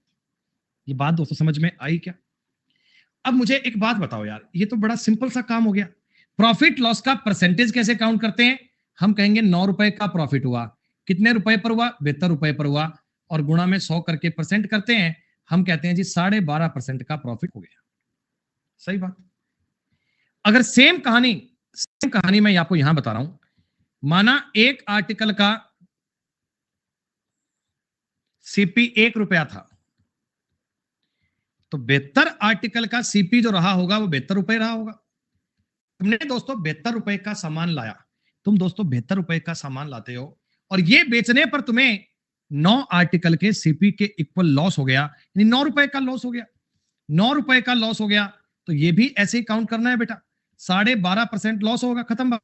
ये बात दोस्तों समझ में आई क्या? अब मुझे एक बात बताओ यार, ये तो बड़ा सिंपल सा काम हो गया। प्रॉफिट लॉस का परसेंटेज कैसे काउंट करते हैं? हम कहेंगे 9 रुपए का प्रॉफिट हुआ, कितने रुपए पर हुआ? 72 रुपए पर हुआ, और गुणा में 100 करके परसेंट करते हैं, हम कहते हैं जी 12.5% का प्रॉफिट हो गया। सही बात। अगर सेम कहानी मैं आपको यहां बता रहा हूं, माना एक आर्टिकल का सीपी 1 रुपया था, तो बेहतर आर्टिकल का सीपी जो रहा होगा वो 72 रुपए रहा होगा। तुमने दोस्तों 72 रुपए का सामान लाया, तुम दोस्तों 72 रुपए का सामान लाते हो, और ये बेचने पर तुम्हें 9 आर्टिकल के सीपी के इक्वल लॉस हो गया, यानी 9 रुपए का लॉस हो गया, 9 रुपए का लॉस हो गया, तो ये भी ऐसे ही काउंट करना है बेटा, 12.5% लॉस होगा, खत्म बात।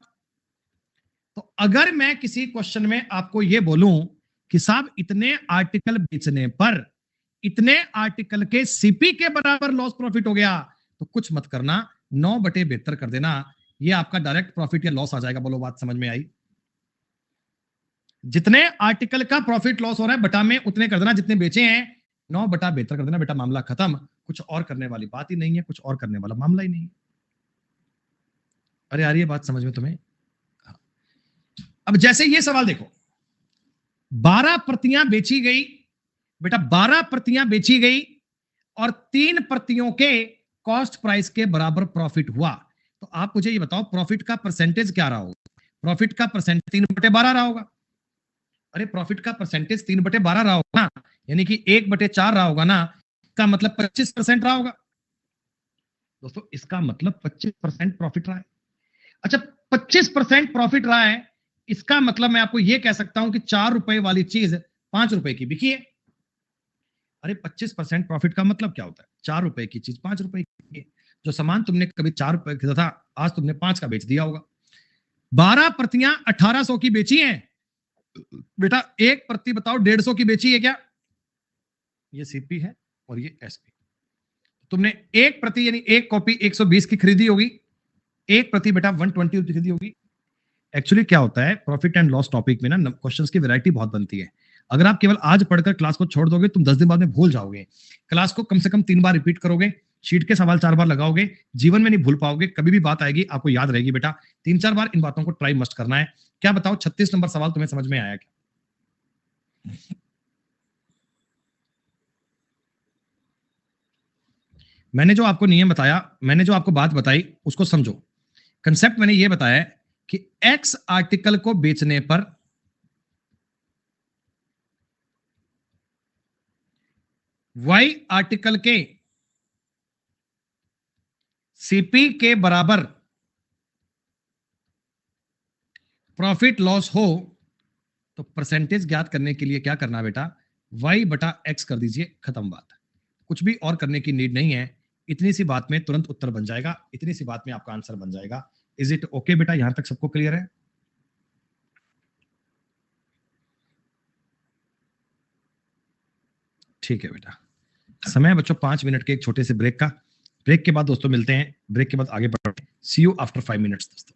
तो अगर मैं किसी क्वेश्चन में आपको ये बोलूं कि साहब इतने आर्टिकल बेचने पर इतने आर्टिकल के सीपी के बराबर लॉस प्रॉफिट हो गया, तो कुछ मत करना, 9/72 कर देना, ये आपका डायरेक्ट प्रॉफिट या लॉस आ जाएगा। बोलो बात समझ में आई? जितने आर्टिकल का प्रॉफिट लॉस हो रहा है बटा में उतने कर देना जितने बेचे हैं, 9 बटा बेहतर कर देना बेटा, मामला खत्म। कुछ और करने वाली बात ही नहीं है, कुछ और करने वाला मामला ही नहीं है। अरे यार ये बात समझ में तुम्हें? अब जैसे ये सवाल देखो, 12 प्रतियां बेची गई बेटा, 12 प्रतियां बेची गई और 3 प्रतियों के कॉस्ट प्राइस के बराबर प्रॉफिट हुआ, तो आप मुझे ये बताओ प्रॉफिट का परसेंटेज क्या रहा होगा? प्रॉफिट का परसेंटेज 3/12 रहा होगा। अरे प्रॉफिट का परसेंटेज 3/12 रहा होगा ना, यानी कि 1/4 रहा होगा ना, का मतलब 25% रहा होगा। दोस्तों इसका मतलब 25% प्रॉफिट रहा है। अच्छा 25% प्रॉफिट रहा है, इसका मतलब मैं आपको यह कह सकता हूं कि 4 रुपए वाली चीज 5 रुपए की बिकी है। अरे 25% प्रॉफिट का मतलब क्या होता है? 4 रुपए की चीज 5 रुपए की है। जो सामान तुमने कभी 4 रुपए का था, आज तुमने 5 का बेच दिया होगा। 12 प्रतियां 1800 की बेची हैं बेटा, एक प्रति बताओ 150 की बेची है क्या? ये सीपी है और ये एसपी। तुमने एक प्रति यानी एक कॉपी 120 की खरीदी होगी, एक प्रति बेटा 120 की खरीदी होगी। एक्चुअली क्या होता है प्रॉफिट एंड लॉस टॉपिक में ना, क्वेश्चंस की वैरायटी बहुत बनती है। अगर आप केवल आज पढ़कर क्लास को छोड़ दोगे, तुम 10 दिन बाद में भूल जाओगे। क्लास को कम से कम 3 बार रिपीट करोगे, शीट के सवाल 4 बार लगाओगे, जीवन में नहीं भूल पाओगे। कभी भी बात आएगी आपको याद रहेगी बेटा। 3-4 बार इन बातों को ट्राई मस्ट करना है। क्या बताओ 36 नंबर सवाल तुम्हें समझ में आया क्या? मैंने जो आपको नियम बताया, मैंने जो आपको बात बताई उसको समझो। कंसेप्ट मैंने ये बताया है कि एक्स आर्टिकल को बेचने पर वाई आर्टिकल के सीपी के बराबर प्रॉफिट लॉस हो तो परसेंटेज ज्ञात करने के लिए क्या करना बेटा, वाई बटा एक्स कर दीजिए, खत्म बात। कुछ भी और करने की नीड नहीं है। इतनी सी बात में तुरंत उत्तर बन जाएगा, इतनी सी बात में आपका आंसर बन जाएगा। इज इट ओके बेटा? यहां तक सबको क्लियर है? ठीक है बेटा। समय बच्चों 5 मिनट के एक छोटे से ब्रेक का। ब्रेक के बाद दोस्तों मिलते हैं, ब्रेक के बाद आगे बढ़ते हैं। सी यू आफ्टर 5 मिनट्स दोस्तों।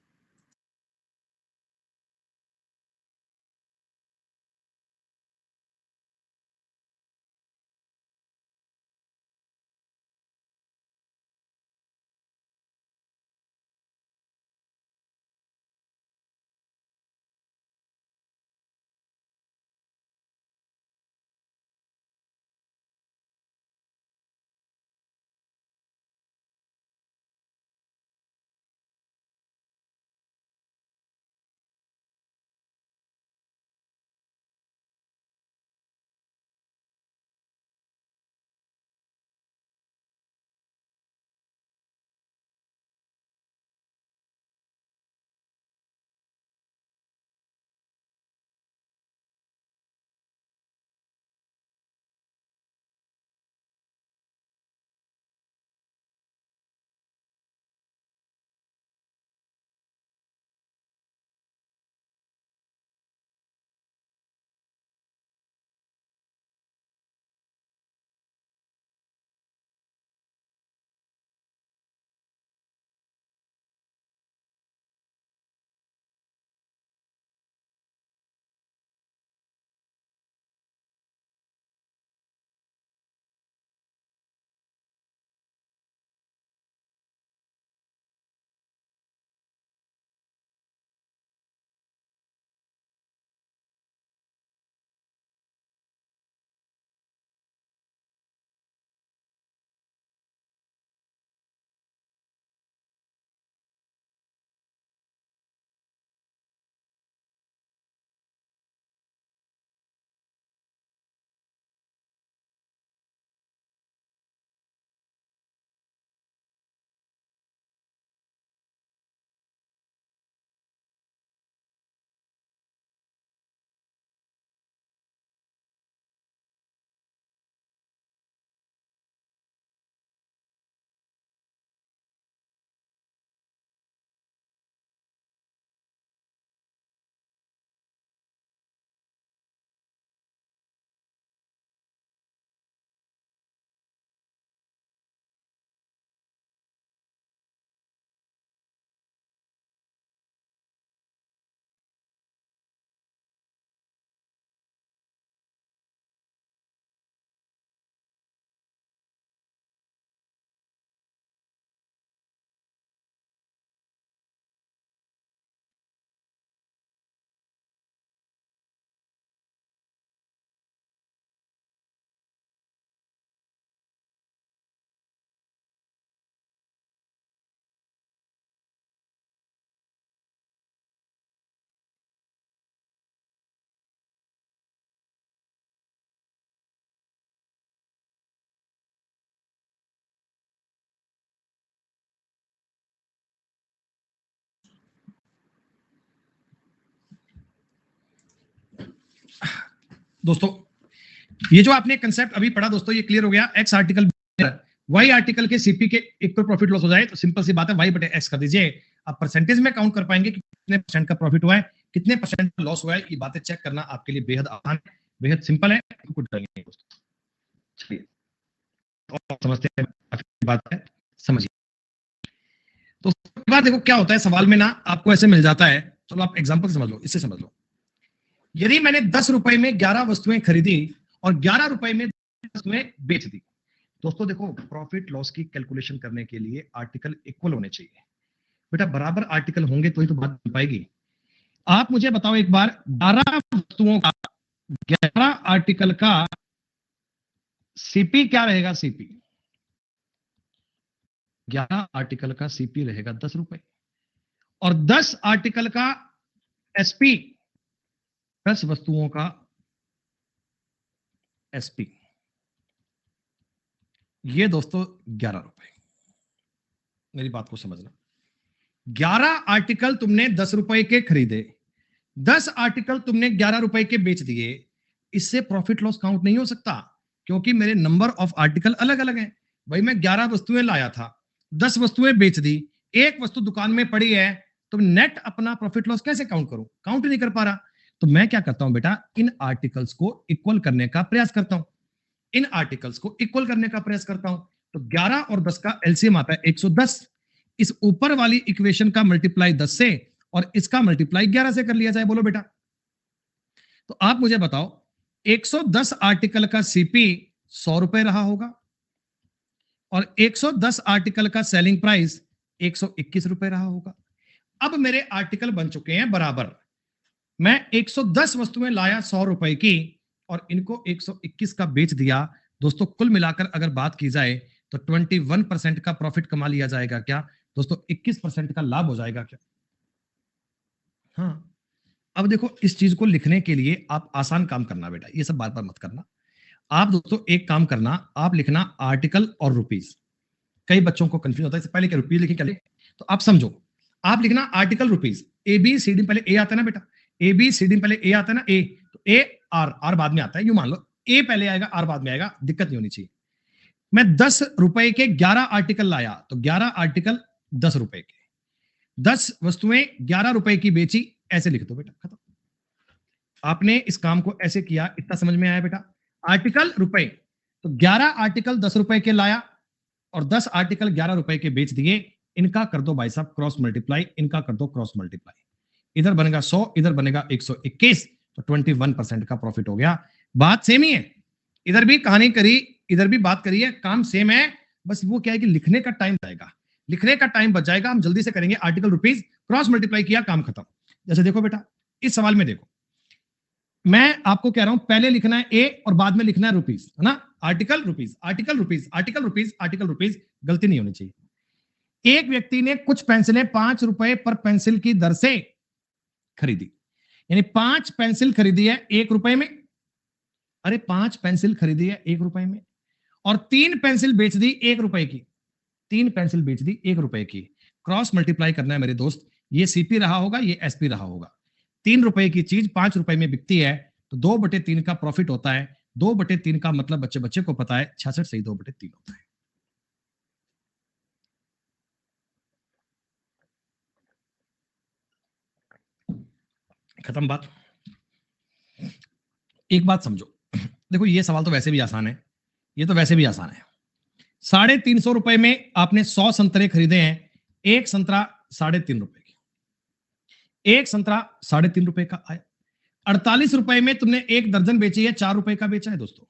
दोस्तों ये जो आपने कंसेप्ट अभी पढ़ा दोस्तों, ये क्लियर हो गया। एक्स आर्टिकल वाई आर्टिकल के सीपी के एक तो प्रॉफिट लॉस हो जाए तो सिंपल सी बात है वाई बटे एक्स कर दीजिए। आप परसेंटेज में काउंट कर पाएंगे कि कितने परसेंट का प्रॉफिट हुआ है, कितने परसेंट का लॉस हुआ है। ये बातें चेक करना आपके लिए बेहद आसान है, बेहद सिंपल है। कुछ डर नहीं दोस्तों। चलिए और समझते हैं बात है, समझिए। तो उसके बाद देखो क्या होता है सवाल में ना, आपको ऐसे मिल जाता है। चलो आप एग्जांपल समझ लो, इससे समझ लो। यदि मैंने 10 रुपए में 11 वस्तुएं खरीदी और 11 रुपए में 10 वस्तुएं बेच दी। दोस्तों देखो, प्रॉफिट लॉस की कैलकुलेशन करने के लिए आर्टिकल इक्वल होने चाहिए बेटा, बराबर आर्टिकल होंगे तो ही तो बात बन पाएगी। आप मुझे बताओ एक बार, 12 वस्तुओं का 11 आर्टिकल का सीपी क्या रहेगा? सीपी 11 आर्टिकल का सीपी रहेगा 10 रुपए, और 10 आर्टिकल का एसपी, 10 वस्तुओं का एसपी, ये दोस्तों 11 रुपए। मेरी बात को समझना, 11 आर्टिकल तुमने 10 रुपए के खरीदे, 10 आर्टिकल तुमने 11 रुपए के बेच दिए। इससे प्रॉफिट लॉस काउंट नहीं हो सकता, क्योंकि मेरे नंबर ऑफ आर्टिकल अलग अलग हैं। भाई मैं 11 वस्तुएं लाया था, 10 वस्तुएं बेच दी, एक वस्तु दुकान में पड़ी है, तो नेट अपना प्रॉफिट लॉस कैसे काउंट करूं? काउंट नहीं कर पा रहा। तो मैं क्या करता हूं बेटा, इन आर्टिकल्स को इक्वल करने का प्रयास करता हूं, इन आर्टिकल्स को इक्वल करने का प्रयास करता हूं। तो 11 और 10 का एलसीएम आता है 110। इस ऊपर वाली इक्वेशन का मल्टीप्लाई 10 से और इसका मल्टीप्लाई 11 से कर लिया जाए। बोलो बेटा। तो आप मुझे बताओ, 110 आर्टिकल का सीपी 100 रुपए रहा होगा और 110 आर्टिकल का सेलिंग प्राइस 121 रुपए रहा होगा। अब मेरे आर्टिकल बन चुके हैं बराबर। मैं 110 वस्तुएं लाया 100 रुपए की और इनको 121 का बेच दिया। दोस्तों कुल मिलाकर अगर बात की जाए तो 21% का प्रॉफिट कमा लिया जाएगा क्या दोस्तों? 21% का लाभ हो जाएगा क्या? हाँ। अब देखो, इस चीज को लिखने के लिए आप आसान काम करना बेटा, ये सब बार बार मत करना। आप दोस्तों एक काम करना, आप लिखना आर्टिकल और रुपीस। कई बच्चों को कंफ्यूज होता है, इससे पहले क्या रुपीस लिखे क्या लिखे? तो आप समझो, आप लिखना article rupees. A B C D, पहले ए आता है ना बेटा, ए बी सी डी पहले ए आता है ना, ए तो ए आर, आर बाद में आता है। यू मान लो ए पहले आएगा आर बाद में आएगा, दिक्कत नहीं होनी चाहिए। मैं 10 रुपए के 11 आर्टिकल लाया, तो 11 आर्टिकल 10 रुपए के, 10 वस्तुएं 11 रुपए की बेची, ऐसे लिख दो बेटा, खत्म। आपने इस काम को ऐसे किया, इतना समझ में आया बेटा? आर्टिकल रुपए, तो 11 आर्टिकल 10 रुपए के लाया और 10 आर्टिकल 11 रुपए के बेच दिए। इनका कर दो भाई साहब क्रॉस मल्टीप्लाई, इनका कर दो क्रॉस मल्टीप्लाई। इधर बनेगा 100, इधर बनेगा 121, तो 21% का प्रॉफिट हो गया। बात सेम ही है, इधर भी कहानी करी, इधर भी बात करी है, काम सेम है। बस वो क्या है कि लिखने का टाइम जाएगा, लिखने का टाइम बच जाएगा। हम जल्दी से करेंगे। आर्टिकल रुपीस, क्रॉस मल्टीप्लाई किया, काम खत्म। जैसे देखो बेटा, इस सवाल में देखो, मैं आपको कह रहा हूं पहले लिखना है ए और बाद में लिखना है रुपीस, है ना? Article rupees, article rupees, article rupees, article rupees, गलती नहीं होनी चाहिए। एक व्यक्ति ने कुछ पेंसिलें 5 रुपए पर पेंसिल की दर से खरीदी, यानी 5 पेंसिल खरीदी है 1 रुपए में। अरे 5 पेंसिल खरीदी है 1 रुपए में, और 3 पेंसिल बेच दी 1 रुपए की, 3 पेंसिल बेच दी 1 रुपए की। क्रॉस मल्टीप्लाई करना है मेरे दोस्त, ये सीपी रहा होगा, ये एसपी रहा होगा। 3 रुपए की चीज 5 रुपए में बिकती है, तो 2/3 का प्रॉफिट होता है। 2/3 का मतलब बच्चे बच्चे को पता है 66 सही 2/3 होता है। खत्म बात। एक बात समझो, देखो ये सवाल तो वैसे भी आसान है, ये तो वैसे भी आसान है। 350 रुपए में आपने 100 संतरे खरीदे हैं, एक संतरा 3.5 रुपए की, एक संतरा 3.5 रुपए का आया। 48 रुपए में तुमने एक दर्जन बेची है, 4 रुपए का बेचा है दोस्तों।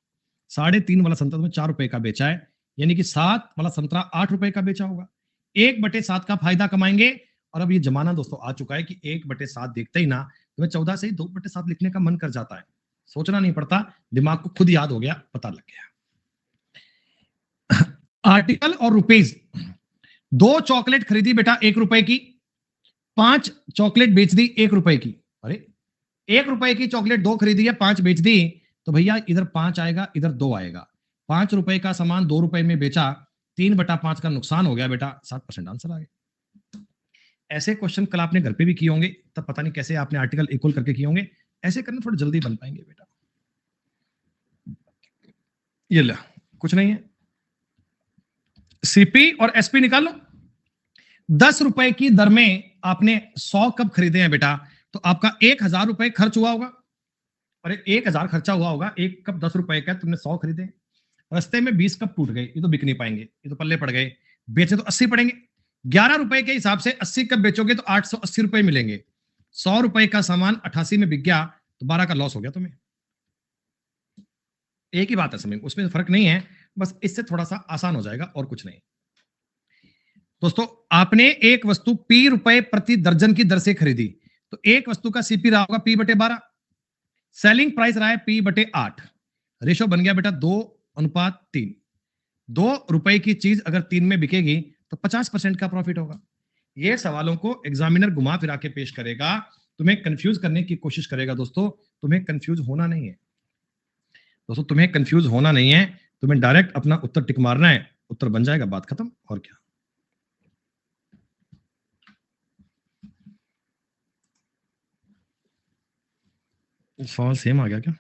3.5 वाला संतरा तुमने 4 रुपए का बेचा है, यानी कि 7 वाला संतरा 8 रुपए का बेचा होगा। 1/7 का फायदा कमाएंगे। और अब ये जमाना दोस्तों आ चुका है कि 1/7 देखते ही ना तुम्हें 14 से ही 2/7 लिखने का मन कर जाता है। सोचना नहीं पड़ता, दिमाग को खुद याद हो गया, पता लग गया। आर्टिकल और रुपीस, 2 चॉकलेट खरीदी बेटा 1 रुपए की, 5 चॉकलेट बेच दी 1 रुपए की। अरे 1 रुपए की चॉकलेट 2 खरीदी है, 5 बेच दी, तो भैया इधर 5 आएगा, इधर 2 आएगा। 5 रुपए का सामान 2 रुपए में बेचा, 3/5 का नुकसान हो गया बेटा, 7% आंसर आ गया। ऐसे क्वेश्चन कल आपने घर पे भी किए होंगे, तब पता नहीं कैसे आपने आर्टिकल इक्वल करके किए होंगे। ऐसे करना थोड़ा जल्दी बन पाएंगे बेटा। ये ला, कुछ नहीं है। सीपी और एसपी निकाल लो। 10 रुपए की दर में आपने 100 कप खरीदे हैं बेटा, तो आपका 1000 रुपए खर्च हुआ होगा। अरे 1000 खर्चा हुआ होगा, एक कप 10 रुपए का, तुमने 100 खरीदे, रास्ते में 20 कप टूट गए, ये तो बिक नहीं पाएंगे, ये तो पल्ले पड़ गए, बेचे तो 80 पड़ेंगे। 11 रुपए के हिसाब से 80 कप बेचोगे तो 880 रुपए मिलेंगे। 100 रुपए का सामान 88 में बिक गया तो 12 का लॉस हो गया तुम्हें। एक ही बात है समय, उसमें फर्क नहीं है, बस इससे थोड़ा सा आसान हो जाएगा और कुछ नहीं। दोस्तों आपने एक वस्तु पी रुपए प्रति दर्जन की दर से खरीदी, तो एक वस्तु का सीपी रहा होगा पी बटे 12, सेलिंग प्राइस रहा है पी बटे 8, रेशो बन गया बेटा 2:3। 2 रुपए की चीज अगर 3 में बिकेगी तो 50% का प्रॉफिट होगा। ये सवालों को एग्जामिनर घुमा फिरा के पेश करेगा, तुम्हें कंफ्यूज करने की कोशिश करेगा। दोस्तों तुम्हें कंफ्यूज होना नहीं है, दोस्तों तुम्हें कंफ्यूज होना नहीं है, तुम्हें डायरेक्ट अपना उत्तर टिक मारना है, उत्तर बन जाएगा, बात खत्म। और क्या, सवाल सेम आ गया क्या?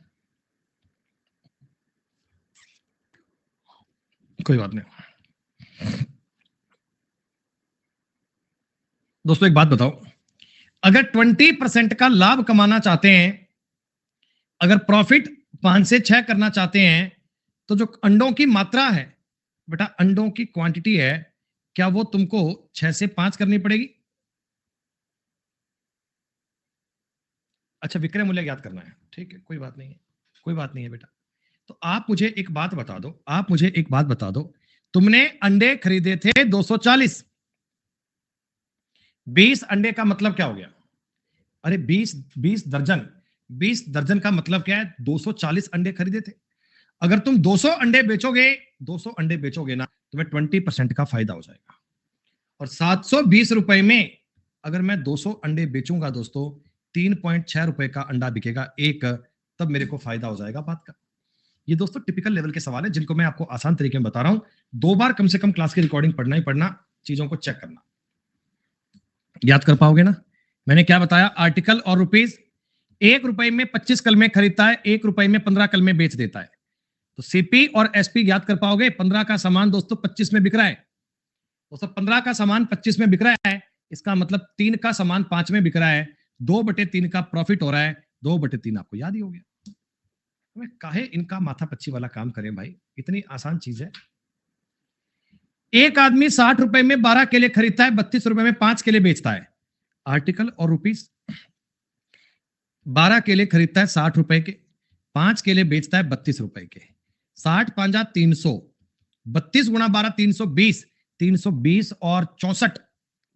कोई बात नहीं। दोस्तों एक बात बताओ, अगर 20% का लाभ कमाना चाहते हैं, अगर प्रॉफिट 5 से 6 करना चाहते हैं, तो जो अंडों की मात्रा है बेटा, अंडों की क्वांटिटी है, क्या वो तुमको 6 से 5 करनी पड़ेगी? अच्छा विक्रय मूल्य ज्ञात करना है, ठीक है, कोई बात नहीं है, कोई बात नहीं है बेटा। तो आप मुझे एक बात बता दो, आप मुझे एक बात बता दो, तुमने अंडे खरीदे थे 240, 20 अंडे का मतलब क्या हो गया? अरे 20 दर्जन, 20 दर्जन का मतलब क्या है? 240 अंडे खरीदे थे। अगर तुम 200 अंडे बेचोगे, 200 अंडे बेचोगे ना, तुम्हें 20% का फायदा हो जाएगा। और 720 रुपए में अगर मैं 200 अंडे बेचूंगा दोस्तों, 3.6 रुपए का अंडा बिकेगा एक, तब मेरे को फायदा हो जाएगा बात का। ये दोस्तों टिपिकल लेवल के सवाल है, जिनको मैं आपको आसान तरीके में बता रहा हूं। 2 बार कम से कम क्लास की रिकॉर्डिंग पढ़ना ही पढ़ना, चीजों को चेक करना, याद कर पाओगे ना। मैंने क्या बताया? आर्टिकल और रुपीज। 1 रुपए में 25 कलमे खरीदता है, 1 रुपए में 15 कलमे बेच देता है, तो सीपी और एसपी याद कर पाओगे। 15 का सामान दोस्तों 25 में बिक रहा है, दोस्तों 15 का सामान 25 में बिक रहा है, इसका मतलब 3 का सामान 5 में बिक रहा है, 2/3 का प्रॉफिट हो रहा है, 2/3 आपको याद ही हो गया। हमें काहे इनका माथा पच्ची वाला काम करें भाई, इतनी आसान चीज है। एक आदमी 60 रुपए में 12 केले खरीदता है, 32 रुपए में 5 केले बेचता है। आर्टिकल और रुपीस। 12 केले खरीदता है 60 रुपए के, 5 केले बेचता है 32 रुपए के, 60 5 300, 32 गुणा 12 320, 320 और 64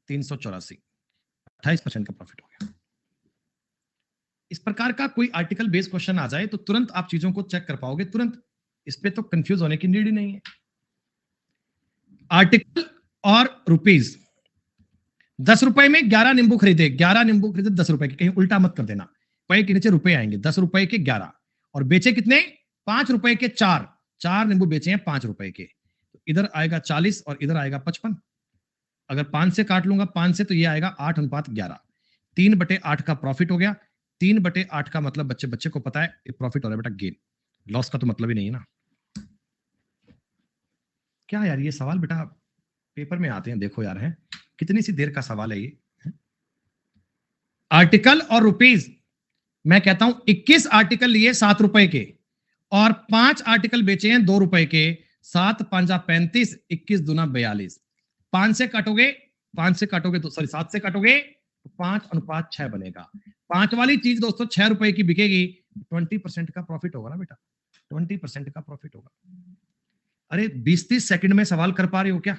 384, 28% का प्रॉफिट हो गया। इस प्रकार का कोई आर्टिकल बेस्ड क्वेश्चन आ जाए तो तुरंत आप चीजों को चेक कर पाओगे, तुरंत। इस पे तो कंफ्यूज होने की नीड ही नहीं है। आर्टिकल और रुपीज। 10 रुपए में 11 नींबू खरीदे, 11 नींबू खरीदे 10 रुपए के, कहीं उल्टा मत कर देना, रुपए के नीचे रुपए आएंगे। 10 रुपए के 11, और बेचे कितने? 5 रुपए के 4, 4 नींबू बेचे हैं 5 रुपए के, तो इधर आएगा 40 और इधर आएगा 55। अगर 5 से काट लूंगा 5 से, तो ये आएगा 8:11, 3/8 का प्रॉफिट हो गया। 3/8 का मतलब बच्चे बच्चे को पता है प्रॉफिट हो रहा है बेटा, गेन। लॉस का तो मतलब ही नहीं है ना। क्या यार ये सवाल बेटा पेपर में आते हैं, देखो यार, है कितनी सी देर का सवाल है ये। आर्टिकल और रुपीज, मैं कहता हूं 21 आर्टिकल लिए 7 रुपए के, और 5 आर्टिकल बेचे हैं 2 रुपए के। 7 5 35, 21 दूना 42। 5 से काटोगे, 5 से काटोगे तो सॉरी 7 से काटोगे तो 5:6 बनेगा। 5 वाली चीज दोस्तों 6 रुपए की बिकेगी, 20% का प्रॉफिट होगा ना बेटा, 20% का प्रॉफिट होगा। अरे 20-30 सेकंड में सवाल कर पा रहे हो क्या?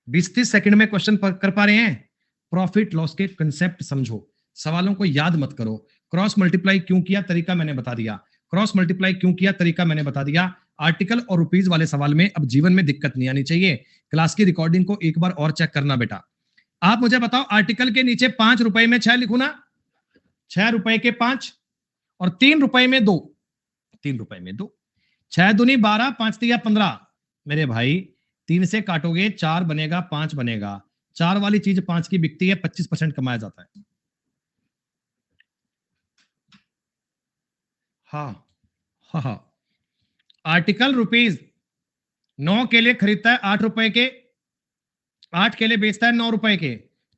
20-30 सेकंड में क्वेश्चन कर पा रहे हैं? प्रॉफिट लॉस के कंसेप्ट समझो, सवालों को याद मत करो। क्रॉस मल्टीप्लाई क्यों किया तरीका मैंने बता दिया, क्रॉस मल्टीप्लाई क्यों किया तरीका मैंने बता दिया। आर्टिकल और रुपीज वाले सवाल में अब जीवन में दिक्कत नहीं आनी चाहिए। क्लास की रिकॉर्डिंग को एक बार और चेक करना बेटा। आप मुझे बताओ, आर्टिकल के नीचे 5 रुपए में 6 लिखू ना, 6 रुपए के 5, और 3 रुपए में 2, 3 रुपए में 2, 6 दूनी 12, 5 तिया 15। मेरे भाई 3 से काटोगे 4 बनेगा, 5 बनेगा। 4 वाली चीज 5 की बिकती है, 25% कमाया जाता है। हाँ हाँ हाँ, आर्टिकल ₹9 के लिए खरीदता है 8 रुपए के, 8 के लिए बेचता है 9 रुपए के,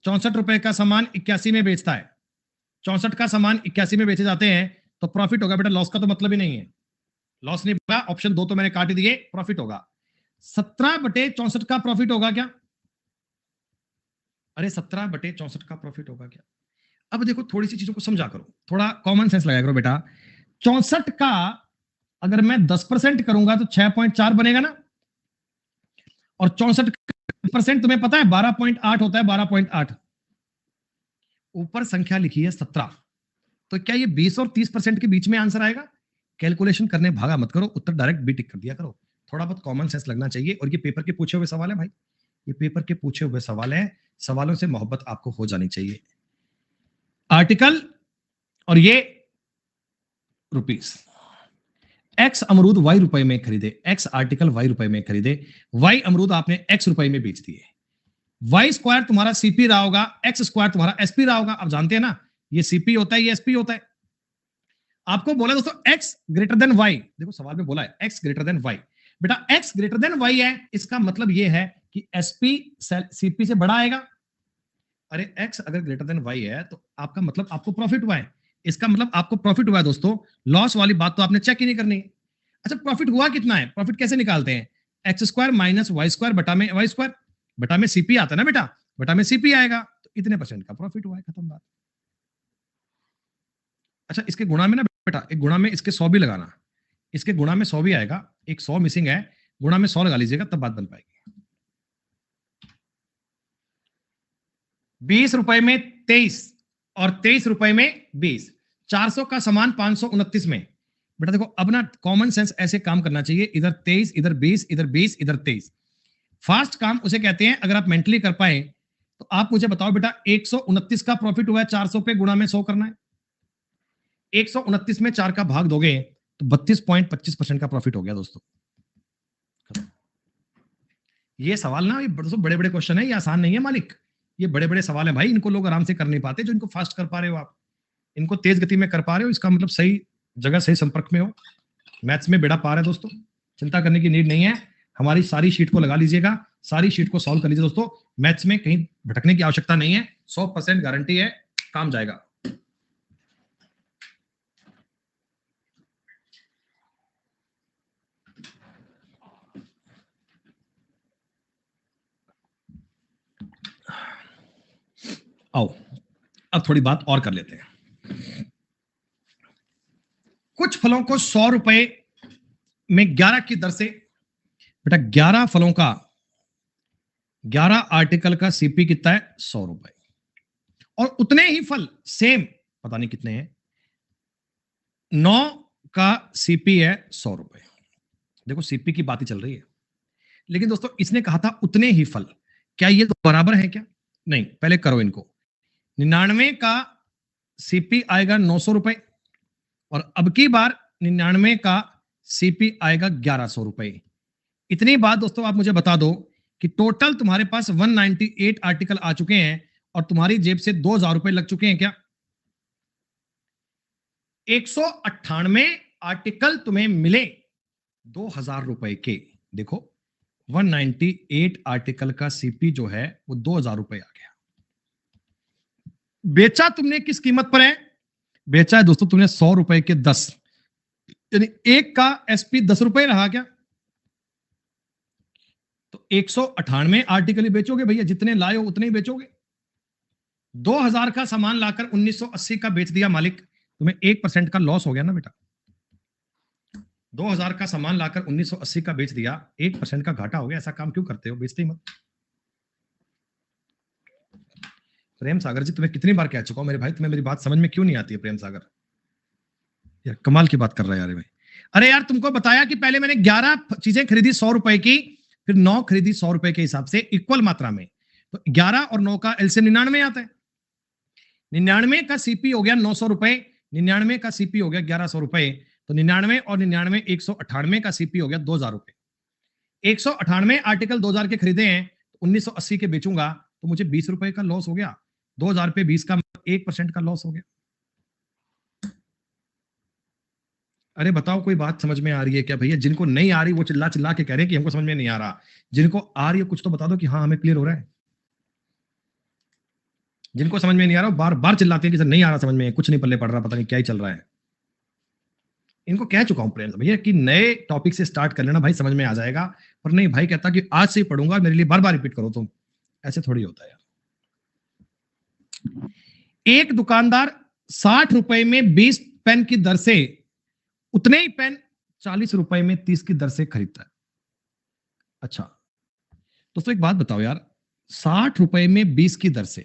64 रुपए का सामान 81 में बेचता है, 64 का सामान 81 में बेचे जाते हैं, तो प्रॉफिट होगा बेटा, लॉस का तो मतलब ही नहीं है, लॉस नहीं होगा। ऑप्शन 2 तो मैंने काट दिए, प्रॉफिट होगा। 17/64 का प्रॉफिट होगा क्या? अरे 17/64 का प्रॉफिट होगा क्या? अब देखो थोड़ी सी चीजों को समझा करो, थोड़ा कॉमन सेंस लगाया करो बेटा। 64 का अगर मैं 10% करूंगा तो 6.4 बनेगा ना, और 64% तुम्हें पता है 12.8 होता है, 12.8। ऊपर संख्या लिखी है 17, तो क्या ये 20 और 30% के बीच में आंसर आएगा? कैलकुलेशन करने भागा मत करो, उत्तर डायरेक्ट बी टिक कर दिया करो। थोड़ा बहुत कॉमन सेंस लगना चाहिए। और ये पेपर के पूछे हुए सवाल है भाई, ये पेपर के पूछे हुए सवाल है, सवालों से मोहब्बत आपको हो जानी चाहिए। आर्टिकल और ये रुपीस, एक्स अमरूद वाई रुपए में खरीदे, एक्स आर्टिकल वाई रुपए में खरीदे, वाई अमरूद आपने एक्स रुपए में बेच दिए। वाई स्क्वायर तुम्हारा सीपी रहा होगा, एक्स स्क्वायर तुम्हारा एसपी रहा होगा। आप जानते हैं ना, ये सीपी होता है, ये एसपी होता है। आपको बोला दोस्तों एक्स ग्रेटर देन वाई, देखो सवाल में बोला है एक्स ग्रेटर देन वाई। बेटा एक्स ग्रेटर देन वाई है, इसका मतलब ये है कि एसपी सीपी से बड़ा आएगा। अरे एक्स अगर ग्रेटर देन वाई है तो आपका मतलब आपको प्रॉफिट हुआ है, इसका मतलब आपको प्रॉफिट हुआ है दोस्तों। लॉस वाली बात तो आपने चेक ही नहीं करनी है। अच्छा प्रॉफिट हुआ कितना है, प्रॉफिट कैसे निकालते हैं? X square minus Y square बटा में वाई स्क्वायर, बटा में सीपी आता है ना बेटा, बटा में सीपी आएगा, तो इतने परसेंट का प्रॉफिट हुआ है, खत्म बात। अच्छा इसके गुणा में ना बेटा, एक गुणा में इसके 100 भी लगाना, इसके गुणा में 100 भी आएगा, एक 100 मिसिंग है, गुणा में 100 लगा लीजिएगा, तब बात बन पाएगी। 20 रुपए में 23 और 23 रुपए में 20, 400 का सामान 529 में। बेटा देखो अब ना कॉमन सेंस ऐसे काम करना चाहिए, इधर 23 इधर 20 इधर 20 इधर 23। फास्ट काम उसे कहते हैं, अगर आप मेंटली कर पाए तो आप मुझे बताओ बेटा 129 का प्रॉफिट हुआ है, 400 पे गुणा में 100 करना है, 129 में 4 का भाग दोगे तो 32.25% का प्रॉफिट हो गया दोस्तों। ये सवाल ना ये बड़े बड़े क्वेश्चन है, ये आसान नहीं है मालिक, ये बड़े बड़े सवाल है भाई, इनको लोग आराम से कर नहीं पाते। जो इनको फास्ट कर पा रहे हो आप, इनको तेज गति में कर पा रहे हो, इसका मतलब सही जगह सही संपर्क में हो। मैथ्स में बेड़ा पार है दोस्तों, चिंता करने की नीड नहीं है। हमारी सारी शीट को लगा लीजिएगा, सारी शीट को सॉल्व कर लीजिए दोस्तों, मैथ्स में कहीं भटकने की आवश्यकता नहीं है, 100% गारंटी है, काम जाएगा। आओ अब थोड़ी बात और कर लेते हैं। कुछ फलों को 100 रुपए में 11 की दर से, बेटा 11 फलों का 11 आर्टिकल का सीपी कितना है 100 रुपए, और उतने ही फल सेम पता नहीं कितने हैं 9 का सीपी है 100 रुपए। देखो सीपी की बात ही चल रही है, लेकिन दोस्तों इसने कहा था उतने ही फल, क्या ये तो बराबर है क्या? नहीं, पहले करो इनको। 99 का सीपी आएगा 900 रुपए, और अब की बार 99 का सीपी आएगा 1100 रुपए। इतनी बात दोस्तों आप मुझे बता दो कि टोटल तुम्हारे पास 198 आर्टिकल आ चुके हैं और तुम्हारी जेब से 2000 रुपए लग चुके हैं क्या? 198 आर्टिकल तुम्हें मिले 2000 रुपए के। देखो 198 आर्टिकल का सीपी जो है वो 2000 रुपए आ गया। बेचा तुमने किस कीमत पर है? बेचा है दोस्तों तुमने 100 रुपए के 10, यानी एक का एसपी 10 रुपए रहा क्या? तो 198 आर्टिकल ही बेचोगे भैया, जितने लाए हो उतने ही बेचोगे। 2000 का सामान लाकर 1980 का बेच दिया मालिक, तुम्हें 1% का लॉस हो गया ना बेटा। 2000 का सामान लाकर 1980 का बेच दिया, 1% का घाटा हो गया। ऐसा काम क्यों करते हो, बेचते ही मत। प्रेम सागर जी तुम्हें कितनी बार कह चुका हूं मेरे भाई, तुम्हें मेरी बात समझ में क्यों नहीं आती है? प्रेम सागर यार कमाल की बात कर रहा है यार भाई। अरे यार तुमको बताया कि पहले मैंने 11 चीजें खरीदी 100 रुपए की, फिर 9 खरीदी 100 रुपए के हिसाब से इक्वल मात्रा में, तो 11 और 9 का एलसीएम 99 आता है। 99 का सीपी हो गया 900 रुपए, 99 का सीपी हो गया 1100 रुपए, तो 99 और 99 198 का सीपी हो गया 2000 रुपए। 198 आर्टिकल 2000 के खरीदे हैं, तो 1980 के बेचूंगा तो मुझे 20 रुपए का लॉस हो गया। 2000 पे 20 का 1% का लॉस हो गया। अरे बताओ कोई बात समझ में आ रही है क्या भैया? जिनको नहीं आ रही वो चिल्ला चिल्ला के कह रहे हैं कि हमको समझ में नहीं आ रहा। जिनको आ रही है कुछ तो बता दो कि हाँ हमें क्लियर हो रहा है। जिनको समझ में नहीं आ रहा बार बार चिल्लाते हैं कि सर नहीं आ रहा समझ में, कुछ नहीं पल्ले पड़ रहा, पता नहीं क्या ही चल रहा है। इनको कह चुका हूं प्रेम से भैया कि नए टॉपिक से स्टार्ट कर लेना भाई, समझ में आ जाएगा। पर नहीं भाई कहता कि आज से ही पढ़ूंगा, मेरे लिए बार बार रिपीट करो तुम। ऐसे थोड़ी होता है यार। एक दुकानदार 60 रुपए में 20 पेन की दर से उतने ही पेन 40 रुपए में 30 की दर से खरीदता है। अच्छा दोस्तों एक बात बताओ यार, 60 रुपए में 20 की दर से,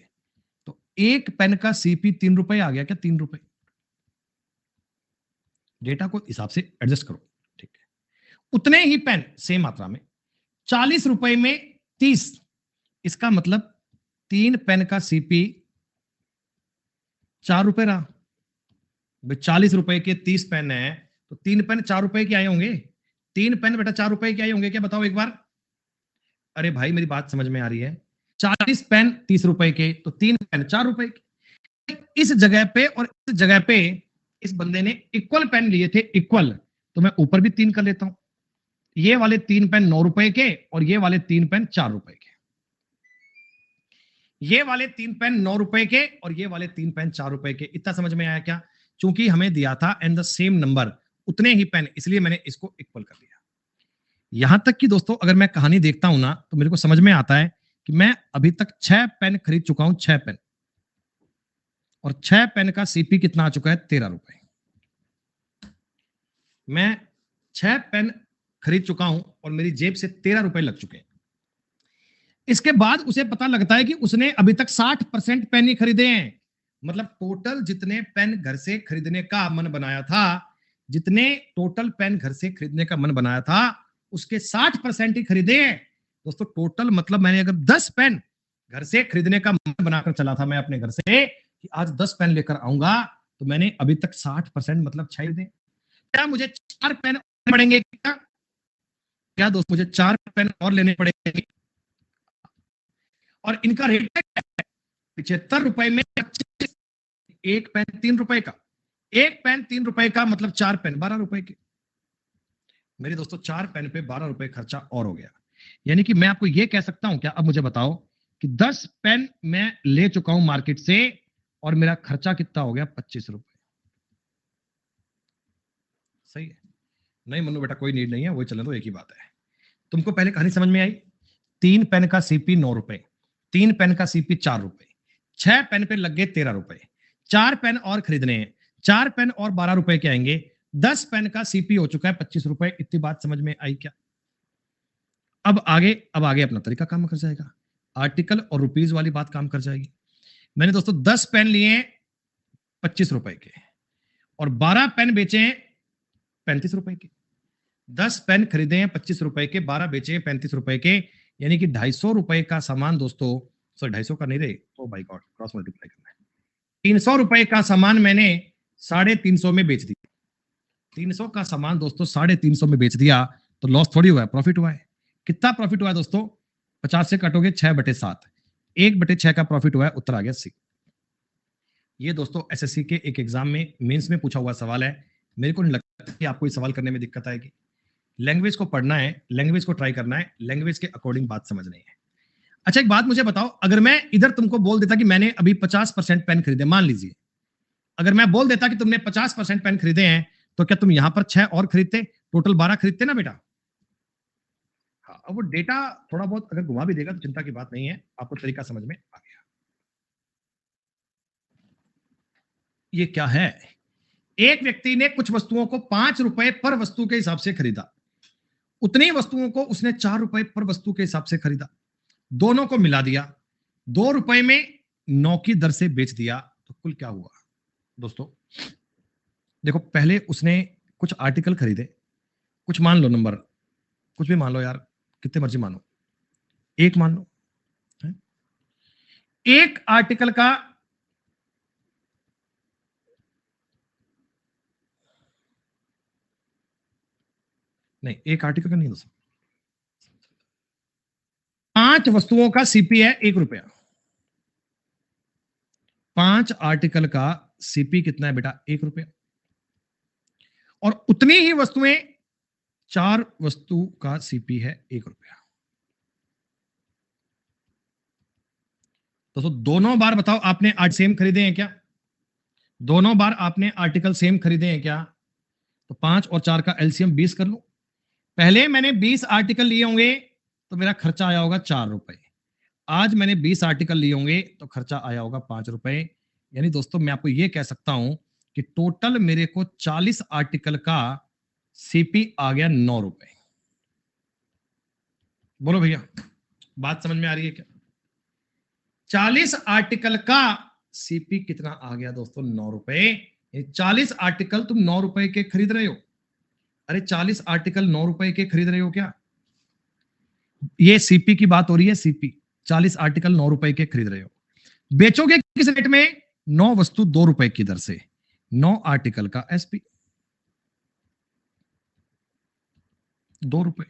तो एक पेन का सीपी 3 रुपए आ गया क्या? 3 रुपए। डेटा को हिसाब से एडजस्ट करो, ठीक है। उतने ही पेन सेम मात्रा में 40 रुपए में 30, इसका मतलब 3 पेन का सीपी 4 रुपए रहा। 40 रुपए के 30 पेन है तो 3 पेन 4 रुपए के आए होंगे। 3 पेन बेटा 4 रुपए के आए होंगे क्या? बताओ एक बार। अरे भाई मेरी बात समझ में आ रही है? 40 पेन 30 रुपए के तो 3 पेन 4 रुपए के। इस जगह पे और इस जगह पे इस बंदे ने इक्वल पेन लिए थे, इक्वल, तो मैं ऊपर भी 3 कर लेता हूं। ये वाले 3 पेन 9 रुपए के और ये वाले 3 पेन 4 रुपए के। ये वाले 3 पेन 9 रुपए के और ये वाले 3 पेन 4 रुपए के। इतना समझ में आया क्या? चूंकि हमें दिया था एंड द सेम नंबर, उतने ही पेन, इसलिए मैंने इसको इक्वल कर दिया। यहां तक कि दोस्तों अगर मैं कहानी देखता हूं ना तो मेरे को समझ में आता है कि मैं अभी तक 6 पेन खरीद चुका हूं, 6 पेन, और 6 पेन का सीपी कितना आ चुका है? 13 रुपए। मैं 6 पेन खरीद चुका हूं और मेरी जेब से 13 रुपए लग चुके हैं। इसके बाद उसे पता लगता है कि उसने अभी तक 60% पेन ही खरीदे हैं। मतलब टोटल जितने पेन घर से खरीदने का मन बनाया था, जितने टोटल पेन घर से खरीदने का मन बनाया था, उसके 60% ही खरीदे हैं। दोस्तों टोटल मतलब मैंने अगर 10 पेन घर से खरीदने का मन बनाकर चला था मैं अपने घर से कि आज 10 पेन लेकर आऊंगा, तो मैंने अभी तक 60% मतलब 6 दे। क्या मुझे 4 पेन पड़ेंगे क्या दोस्त? मुझे 4 पेन और लेने पड़ेंगे और इनका रेट है 75 रुपए में 25। एक पेन 3 रुपए का, एक पेन 3 रुपए का मतलब 4 पेन 12 रुपए के। मेरे दोस्तों 4 पेन पे 12 रुपए खर्चा और हो गया। यानी कि मैं आपको यह कह सकता हूं क्या? अब मुझे बताओ कि 10 पेन मैं ले चुका हूं मार्केट से और मेरा खर्चा कितना हो गया? 25 रुपए। सही है? नहीं मनु बेटा कोई नीड नहीं है, वही चलने दो, एक ही बात है। तुमको पहले कहानी समझ में आई? 3 पेन का सीपी 9 रुपए, 3 पेन का सीपी 4 रुपए, 6 पेन पे लग गए 13 रुपए, 4 पेन और खरीदने हैं, 4 पेन और 12 रुपए के आएंगे, 10 पेन का सीपी हो चुका है 25 रुपए। इतनी बात समझ में आई क्या? अब आगे अपना तरीका काम कर जाएगा। आर्टिकल और रुपीज वाली बात काम कर जाएगी। मैंने दोस्तों 10 पेन लिए 25 रुपए के और 12 पेन बेचे हैं 35 रुपए के। 10 पेन खरीदे हैं 25 रुपए के, 12 बेचे हैं 35 रुपए के, यानी कि 250 रुपए का सामान दोस्तों, सॉरी 250 का नहीं रहे, ओ भाई गॉड क्रॉस मल्टीप्लाई करना है। 300 रुपए का सामान मैंने 350 में बेच दिया। 300 का सामान दोस्तों 350 में बेच दिया तो लॉस थोड़ी हुआ है, प्रॉफिट हुआ है। कितना प्रॉफिट हुआ है दोस्तों? 50 से काटोगे 6/7, 1/6 का प्रॉफिट हुआ है। उत्तर आ गया सी। ये दोस्तों एसएससी के एक एग्जाम में मेंस में पूछा हुआ सवाल है। मेरे को नहीं लगता कि आपको इस सवाल करने में दिक्कत आएगी। लैंग्वेज को पढ़ना है, लैंग्वेज को ट्राई करना है, लैंग्वेज के अकॉर्डिंग बात समझनी है। अच्छा एक बात मुझे बताओ, अगर मैं इधर तुमको बोल देता कि मैंने अभी 50% पेन खरीदे, मान लीजिए अगर मैं बोल देता कि तुमने 50% पेन खरीदे हैं, तो क्या तुम यहां पर 6 और खरीदते? टोटल 12 खरीदते ना बेटा? हाँ, अब वो डेटा थोड़ा बहुत अगर घुमा भी देगा तो चिंता की बात नहीं है, आपको तरीका समझ में आ गया। ये क्या है? एक व्यक्ति ने कुछ वस्तुओं को 5 रुपए पर वस्तु के हिसाब से खरीदा, उतनी वस्तुओं को उसने 4 रुपए पर वस्तु के हिसाब से खरीदा, दोनों को मिला दिया, 2 रुपए में 9 की दर से बेच दिया, तो कुल क्या हुआ? दोस्तों देखो पहले उसने कुछ आर्टिकल खरीदे, कुछ मान लो नंबर, कुछ भी मान लो यार, कितने मर्जी मानो, एक मान लो, एक आर्टिकल का नहीं, एक आर्टिकल का नहीं दोस्तों, 5 वस्तुओं का सीपी है 1 रुपया। 5 आर्टिकल का सीपी कितना है बेटा? 1 रुपया। और उतनी ही वस्तुएं, 4 वस्तु का सीपी है 1 रुपया। दोस्तों दोनों बार बताओ आपने आज सेम खरीदे हैं क्या? दोनों बार आपने आर्टिकल सेम खरीदे हैं क्या? तो 5 और 4 का एलसीएम 20 कर लो। पहले मैंने 20 आर्टिकल लिए होंगे तो मेरा खर्चा आया होगा 4 रुपए। आज मैंने 20 आर्टिकल लिए होंगे तो खर्चा आया होगा 5 रुपए। यानी दोस्तों मैं आपको यह कह सकता हूं कि टोटल मेरे को 40 आर्टिकल का सीपी आ गया 9 रुपए। बोलो भैया, बात समझ में आ रही है क्या? 40 आर्टिकल का सीपी कितना आ गया दोस्तों? 9 रुपए। 40 आर्टिकल तुम 9 रुपए के खरीद रहे हो। अरे 40 आर्टिकल 9 रुपए के खरीद रहे हो क्या? ये सीपी की बात हो रही है। सीपी 40 आर्टिकल 9 रुपए के खरीद रहे हो। बेचोगे किस रेट में? 9 वस्तु 2 रुपए की दर से। 9 आर्टिकल का एसपी 2 रुपए।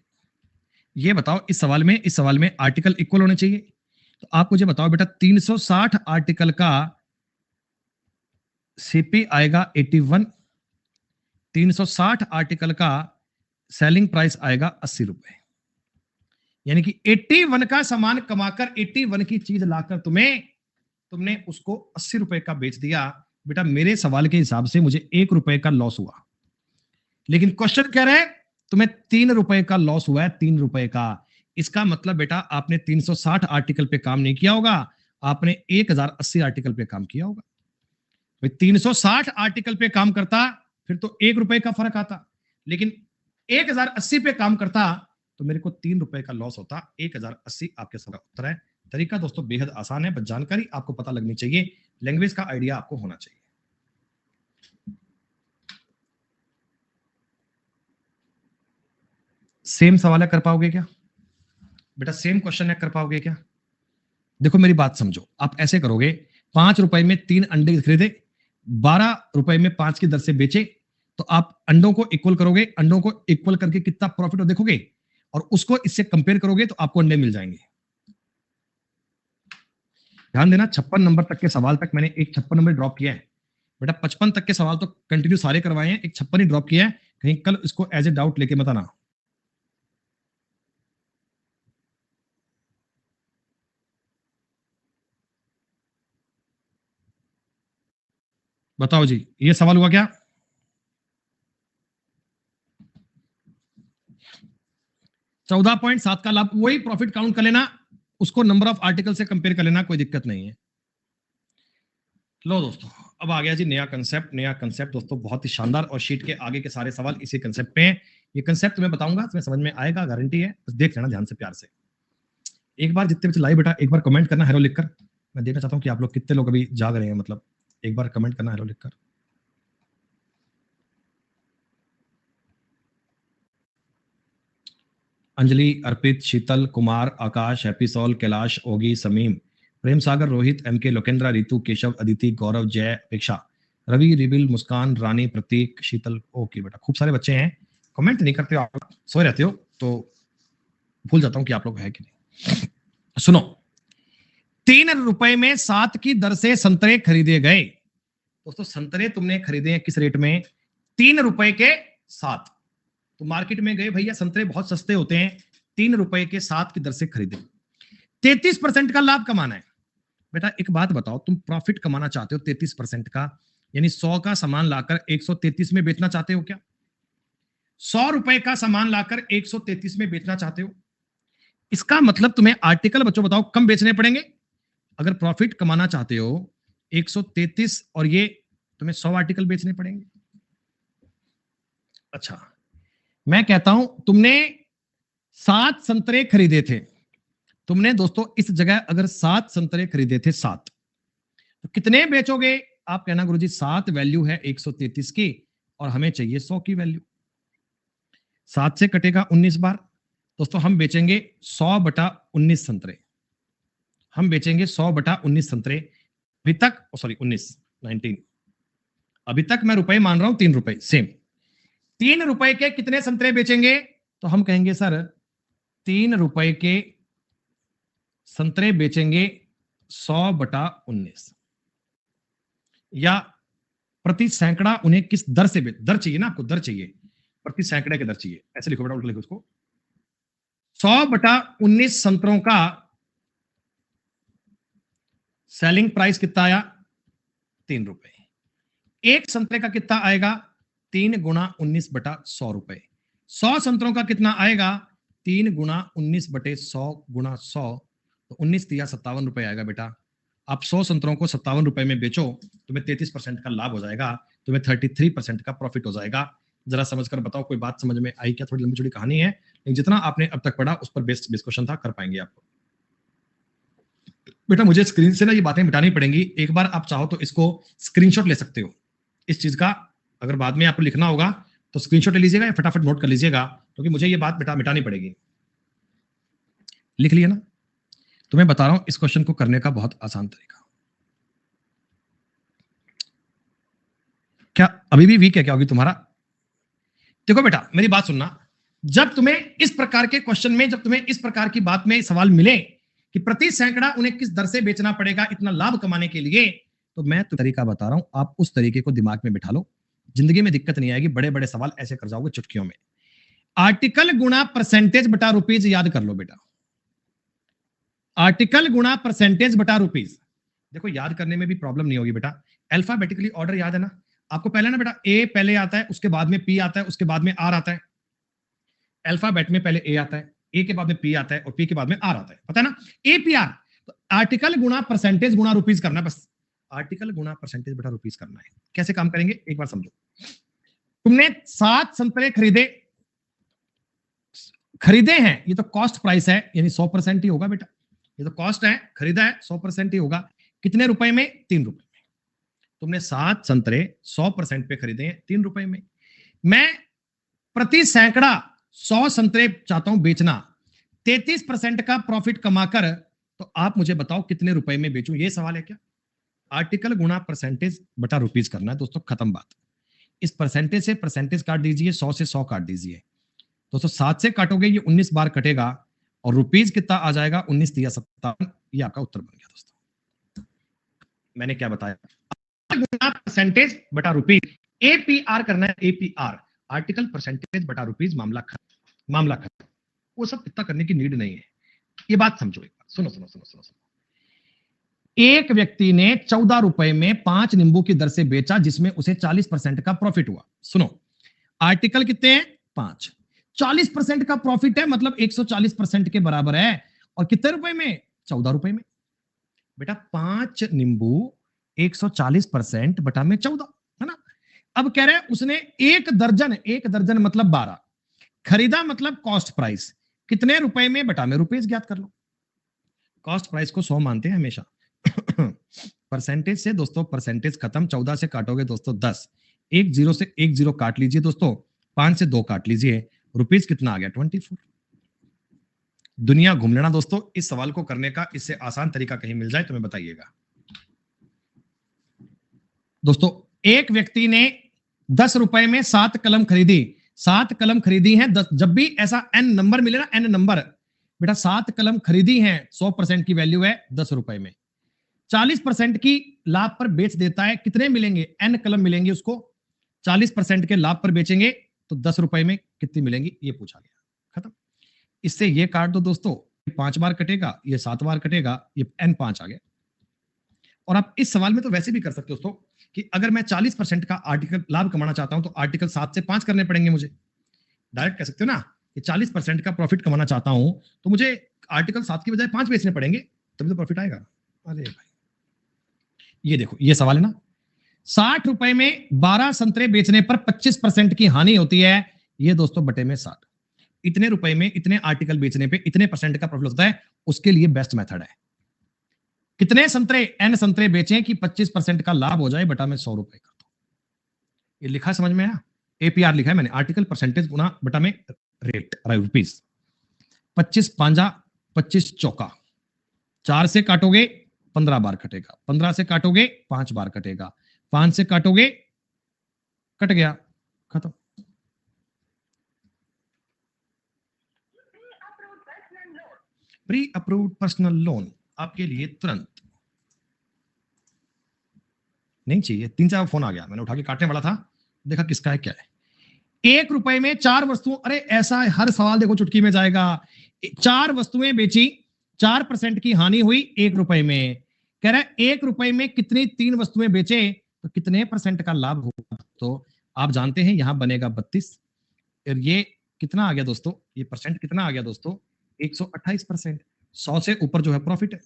ये बताओ इस सवाल में आर्टिकल इक्वल होने चाहिए। तो आप मुझे बताओ बेटा, 360 आर्टिकल का सीपी आएगा 81। 360 आर्टिकल का सेलिंग प्राइस आएगा 80 रुपए। यानी कि 81 का सामान कमाकर 81 की चीज लाकर तुमने उसको 80 रुपए का बेच दिया। बेटा मेरे सवाल के हिसाब से मुझे 1 रुपए का लॉस हुआ, लेकिन क्वेश्चन कह रहे हैं तुम्हें 3 रुपए का लॉस हुआ है। 3 रुपए का। इसका मतलब बेटा आपने 360 आर्टिकल पे काम नहीं किया होगा, आपने 1080 आर्टिकल पे काम किया होगा। भाई 360 आर्टिकल पे काम करता फिर तो 1 रुपए का फर्क आता, लेकिन 1080 पे काम करता तो मेरे को 3 रुपए का लॉस होता। 1080 आपके सवाल का उत्तर है। तरीका दोस्तों बेहद आसान है, बस जानकारी आपको पता लगनी चाहिए, लैंग्वेज का आइडिया आपको होना चाहिए। सेम सवाल है, कर पाओगे क्या बेटा? सेम क्वेश्चन है, कर पाओगे क्या? देखो मेरी बात समझो, आप ऐसे करोगे, 5 रुपए में 3 अंडे खरीदे, 12 रुपए में 5 की दर से बेचे, तो आप अंडों को इक्वल करोगे, अंडों को इक्वल करके कितना प्रॉफिट हो देखोगे और उसको इससे कंपेयर करोगे तो आपको अंडे मिल जाएंगे। ध्यान देना, 56 नंबर तक के सवाल तक मैंने एक 56 नंबर ड्रॉप किया है बेटा। 55 तक के सवाल तो कंटिन्यू सारे करवाए हैं, एक 56 ही ड्रॉप किया है। कहीं कल इसको एज ए डाउट लेके मत आना। बताओ जी, ये सवाल हुआ क्या? 14.7 का लाभ, वही प्रॉफिट काउंट कर लेना, उसको नंबर ऑफ आर्टिकल से कंपेयर कर लेना, कोई दिक्कत नहीं है। लो दोस्तों, अब आ गया जी नया कंसेप्ट। नया कंसेप्ट दोस्तों बहुत ही शानदार, और शीट के आगे के सारे सवाल इसी कंसेप्ट पे हैं। ये कंसेप्ट तुम्हें बताऊंगा, तुम्हें समझ में आएगा, गारंटी है। बस देख लेना ध्यान से, प्यार से। एक बार जितने बच्चे लाइव बेटा एक बार कमेंट करना हेलो लिखकर। मैं देखना चाहता हूँ कि आप लोग कितने लोग अभी जाग रहे हैं, मतलब एक बार कमेंट करना हेलो लिखकर। अंजलि, अर्पित, शीतल, कुमार, आकाश, हैप्पी सॉल, कैलाश, ओगी, समीम, प्रेम सागर, रोहित, एमके, लोकेंद्रा, रितु, केशव, अदिति, गौरव, जय, अपेक्षा, रवि, रिबिल, मुस्कान, रानी, प्रतीक, शीतल। ओके बेटा, खूब सारे बच्चे हैं। कमेंट नहीं करते हो आप, सोए रहते हो, तो भूल जाता हूं कि आप लोग है कि नहीं। सुनो, 3 रुपए में 7 की दर से संतरे खरीदे गए। दोस्तों संतरे तुमने खरीदे हैं किस रेट में? 3 रुपए के 7। तो मार्केट में गए भैया, संतरे बहुत सस्ते होते हैं, 3 रुपए के 7 की दर से खरीदे। 33% का लाभ कमाना है बेटा। एक बात बताओ, तुम प्रॉफिट कमाना चाहते हो 33% का, यानी 100 का सामान लाकर 133 में बेचना चाहते हो क्या? 100 रुपए का सामान लाकर 133 में बेचना चाहते हो? इसका मतलब तुम्हें आर्टिकल बच्चों बताओ कम बेचने पड़ेंगे। अगर प्रॉफिट कमाना चाहते हो 133 और ये तुम्हें 100 आर्टिकल बेचने पड़ेंगे। अच्छा, मैं कहता हूं तुमने 7 संतरे खरीदे थे। तुमने दोस्तों इस जगह अगर 7 संतरे खरीदे थे, 7, तो कितने बेचोगे? आप कहना गुरुजी 7 वैल्यू है 133 की और हमें चाहिए 100 की वैल्यू। 7 से कटेगा 19 बार। दोस्तों हम बेचेंगे 100/19 संतरे। हम बेचेंगे 100/19 संतरे। अभी तक 19 अभी तक मैं रुपए मान रहा हूं 3 रुपए। सेम 3 रुपए के कितने संतरे बेचेंगे? तो हम कहेंगे सर 3 रुपए के संतरे बेचेंगे 100/19, या प्रति सैकड़ा उन्हें किस दर से दर चाहिए ना आपको, दर चाहिए, प्रति सैकड़े की दर चाहिए, ऐसे लिखो बेटा, उल्टा लिखो उसको। 100/19 संतरों का सेलिंग प्राइस कितना आया? 3 रुपए। एक संतरे का कितना आएगा? 3 गुणा 19/100 रुपए। 100 संतरों का कितना आएगा? 3 गुणा 19/100 गुणा 100, तो 19 तिया 57 रुपए आएगा बेटा। आप 100 संतरों को 57 रुपए में बेचो, तुम्हें 33% का लाभ हो जाएगा, तुम्हें 33% का प्रॉफिट हो जाएगा। जरा समझकर बताओ, कोई बात समझ में आई क्या? थोड़ी लंबी चौड़ी कहानी है, लेकिन जितना आपने अब तक पढ़ा उस पर बेस्ट क्वेश्चन था, कर पाएंगे आप बेटा। मुझे स्क्रीन से ना ये बातें मिटानी पड़ेंगी। एक बार आप चाहो तो इसको स्क्रीनशॉट ले सकते हो इस चीज का, अगर बाद में आपको लिखना होगा तो स्क्रीनशॉट ले लीजिएगा या फटाफट नोट कर लीजिएगा, क्योंकि मुझे ये बात मिटानी पड़ेगी। लिख लिया ना? तुम्हें बता रहा हूं इस क्वेश्चन को करने का बहुत आसान तरीका। क्या अभी भी वीक है क्या होगी तुम्हारा? देखो बेटा, मेरी बात सुनना, जब तुम्हें इस प्रकार के क्वेश्चन में, जब तुम्हें इस प्रकार की बात में सवाल मिले कि प्रति सैकड़ा उन्हें किस दर से बेचना पड़ेगा इतना लाभ कमाने के लिए, तो मैं तो तरीका बता रहा हूं, आप उस तरीके को दिमाग में बिठा लो, जिंदगी में दिक्कत नहीं आएगी। बड़े बड़े सवाल ऐसे कर जाओगे चुटकियों में। आर्टिकल गुणा परसेंटेज बटा रुपीज याद कर लो बेटा। आर्टिकल गुणा परसेंटेज बटा रुपीज। देखो याद करने में भी प्रॉब्लम नहीं होगी बेटा, अल्फाबेटिकली ऑर्डर याद है ना आपको? पहले ना बेटा ए पहले आता है, उसके बाद में पी आता है, उसके बाद में आर आता है। अल्फाबेट में पहले ए आता है, ए के बाद में पी आता है और पी के बाद में आर आता है, पता है ना? A P R. तो आर्टिकल गुणा परसेंटेज गुणा रुपीज करना है बस। आर्टिकल गुणा परसेंटेज बटा रुपीज करना है। कैसे काम करेंगे एक बार समझो। तुमने 7 संतरे खरीदे हैं, ये तो कॉस्ट प्राइस है, यानी 100% ही होगा बेटा। ये तो कॉस्ट है, खरीदा है, 100% ही होगा। कितने रुपए में? 3 रुपए में। तुमने 7 संतरे 100% पे खरीदे हैं 3 रुपए में। मैं प्रति सैकड़ा 100 संतरे चाहता हूं बेचना, 33% का प्रॉफिट कमाकर, तो आप मुझे बताओ कितने रुपए में बेचूं? ये सवाल है क्या? आर्टिकल गुणा परसेंटेज बटा रुपीज करना है दोस्तों, खत्म बात। इस परसेंटेज से परसेंटेज काट दीजिए, 100 से 100 काट दीजिए दोस्तों। 7 से काटोगे ये 19 बार कटेगा, और रुपीज कितना आ जाएगा? 19 तिया 57। ये आपका उत्तर बन गया दोस्तों। मैंने क्या बताया? गुणा परसेंटेज बटा रुपीज, एपीआर करना है, एपीआर, आर्टिकल परसेंटेज बटा रुपीज, मामला खत्म, मामला खत्म। वो सब इतना करने की नीड नहीं है। ये बात समझो एक बार, सुनो सुनो सुनो सुनो सुनो। एक व्यक्ति ने 14 रुपए में 5 नींबू की दर से बेचा, जिसमें उसे 40% का प्रॉफिट हुआ। सुनो, आर्टिकल कितने हैं? 5। 40% का प्रॉफिट है, मतलब 140% के बराबर है। और कितने रुपए में? 14 रुपए में। बेटा 5 नींबू 140% बटा में 14, है ना? अब कह रहे हैं उसने एक दर्जन मतलब 12 खरीदा, मतलब कॉस्ट प्राइस कितने रुपए में बटा में रुपीस ज्ञात कर लो। कॉस्ट प्राइस को 100 मानते हैं हमेशा। परसेंटेज से दोस्तों परसेंटेज खत्म, 14 से काटोगे दोस्तों 10, एक जीरो से एक जीरो काट लीजिए दोस्तों, 5 से 2 काट लीजिए, रुपीस कितना आ गया? 24। दुनिया घूम लेना दोस्तों, इस सवाल को करने का इससे आसान तरीका कहीं मिल जाए तो मैं बताइएगा दोस्तों। एक व्यक्ति ने 10 रुपए में 7 कलम खरीदी, 7 कलम खरीदी हैं 10। जब भी ऐसा एन नंबर मिले ना, एन नंबर, बेटा 7 कलम खरीदी हैं, 100% की वैल्यू है 10 रुपए में, 40% की लाभ पर बेच देता है, कितने मिलेंगे? एन कलम मिलेंगे उसको। 40% के लाभ पर बेचेंगे तो 10 रुपए में कितनी मिलेंगी? ये पूछा गया, खत्म। इससे ये काट दो दोस्तों, 5 बार कटेगा, ये 7 बार कटेगा, ये एन 5 आ गया। और आप इस सवाल में तो वैसे भी कर सकते हो दोस्तों कि अगर मैं 40% का आर्टिकल लाभ कमाना चाहता हूं तो आर्टिकल 7 से 5 करने पड़ेंगे मुझे। डायरेक्ट कह सकते हो ना कि 40% का प्रॉफिट कमाना चाहता हूं तो मुझे आर्टिकल 7 की बजाय 5 बेचने पड़ेंगे, तभी तो प्रॉफिट आएगा। अरे भाई, ये देखो, ये सवाल है ना। 60 रुपए में 12 संतरे बेचने पर 25% की हानि होती है, ये दोस्तों बटे में 60। इतने रुपए में इतने आर्टिकल बेचने पे इतने परसेंट का प्रॉफिट होता है, उसके लिए बेस्ट मेथड है कितने संतरे, एन संतरे बेचें कि 25% का लाभ हो जाए, बटा में 100 रुपए कर दो। ये लिखा समझ में आया? एपीआर लिखा है मैंने, आर्टिकल परसेंटेज गुना बटा में रेट, रुपीस। 25 पांजा 25 चौका, 4 से काटोगे 15 बार कटेगा, 15 से काटोगे 5 बार कटेगा, 5 से काटोगे कट गया, खत्म। प्री अप्रूव्ड पर्सनल लोन आपके लिए तुरंत नहीं चाहिए, 3-4 फोन आ गया, मैंने उठा के काटने वाला था, देखा किसका है क्या है। 1 रुपए में 4 वस्तुओं, अरे ऐसा है, हर सवाल देखो चुटकी में जाएगा। 4 वस्तुएं बेची, 4% की हानि हुई 1 रुपए में। कह रहा है 1 रुपए में कितनी 3 वस्तुएं बेचे तो कितने परसेंट का लाभ होगा। तो आप जानते हैं यहां बनेगा 32, और ये कितना आ गया दोस्तों, ये परसेंट कितना आ गया दोस्तों, 128%। 100 से ऊपर जो है प्रॉफिट है।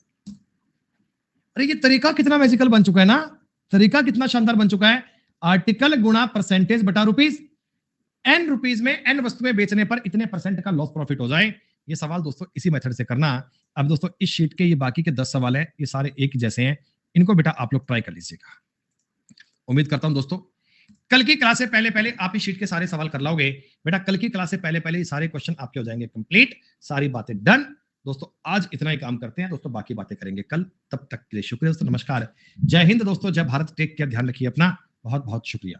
अरे ये तरीका कितना मैजिकल बन चुका है ना, तरीका कितना शानदार बन चुका है। आर्टिकल गुणा परसेंटेज बटा रुपीज, एन रुपीज में एन वस्तुएं बेचने पर इतने परसेंट का लॉस प्रॉफिट हो जाए। ये सवाल दोस्तों इसी मेथड से करना। अब दोस्तों इस शीट के ये बाकी के 10 सवाल हैं, ये सारे एक ही जैसे हैं, इनको बेटा आप लोग ट्राई कर लीजिएगा। उम्मीद करता हूं दोस्तों कल की क्लास से पहले पहले आप इस शीट के सारे सवाल कर लाओगे। बेटा कल की क्लास से पहले पहले ये सारे क्वेश्चन आपके हो जाएंगे कंप्लीट, सारी बातें डन। दोस्तों आज इतना ही काम करते हैं दोस्तों, बाकी बातें करेंगे कल। तब तक के लिए शुक्रिया दोस्तों, नमस्कार, जय हिंद दोस्तों, जय भारत, टेक केयर, ध्यान रखिए अपना, बहुत बहुत शुक्रिया।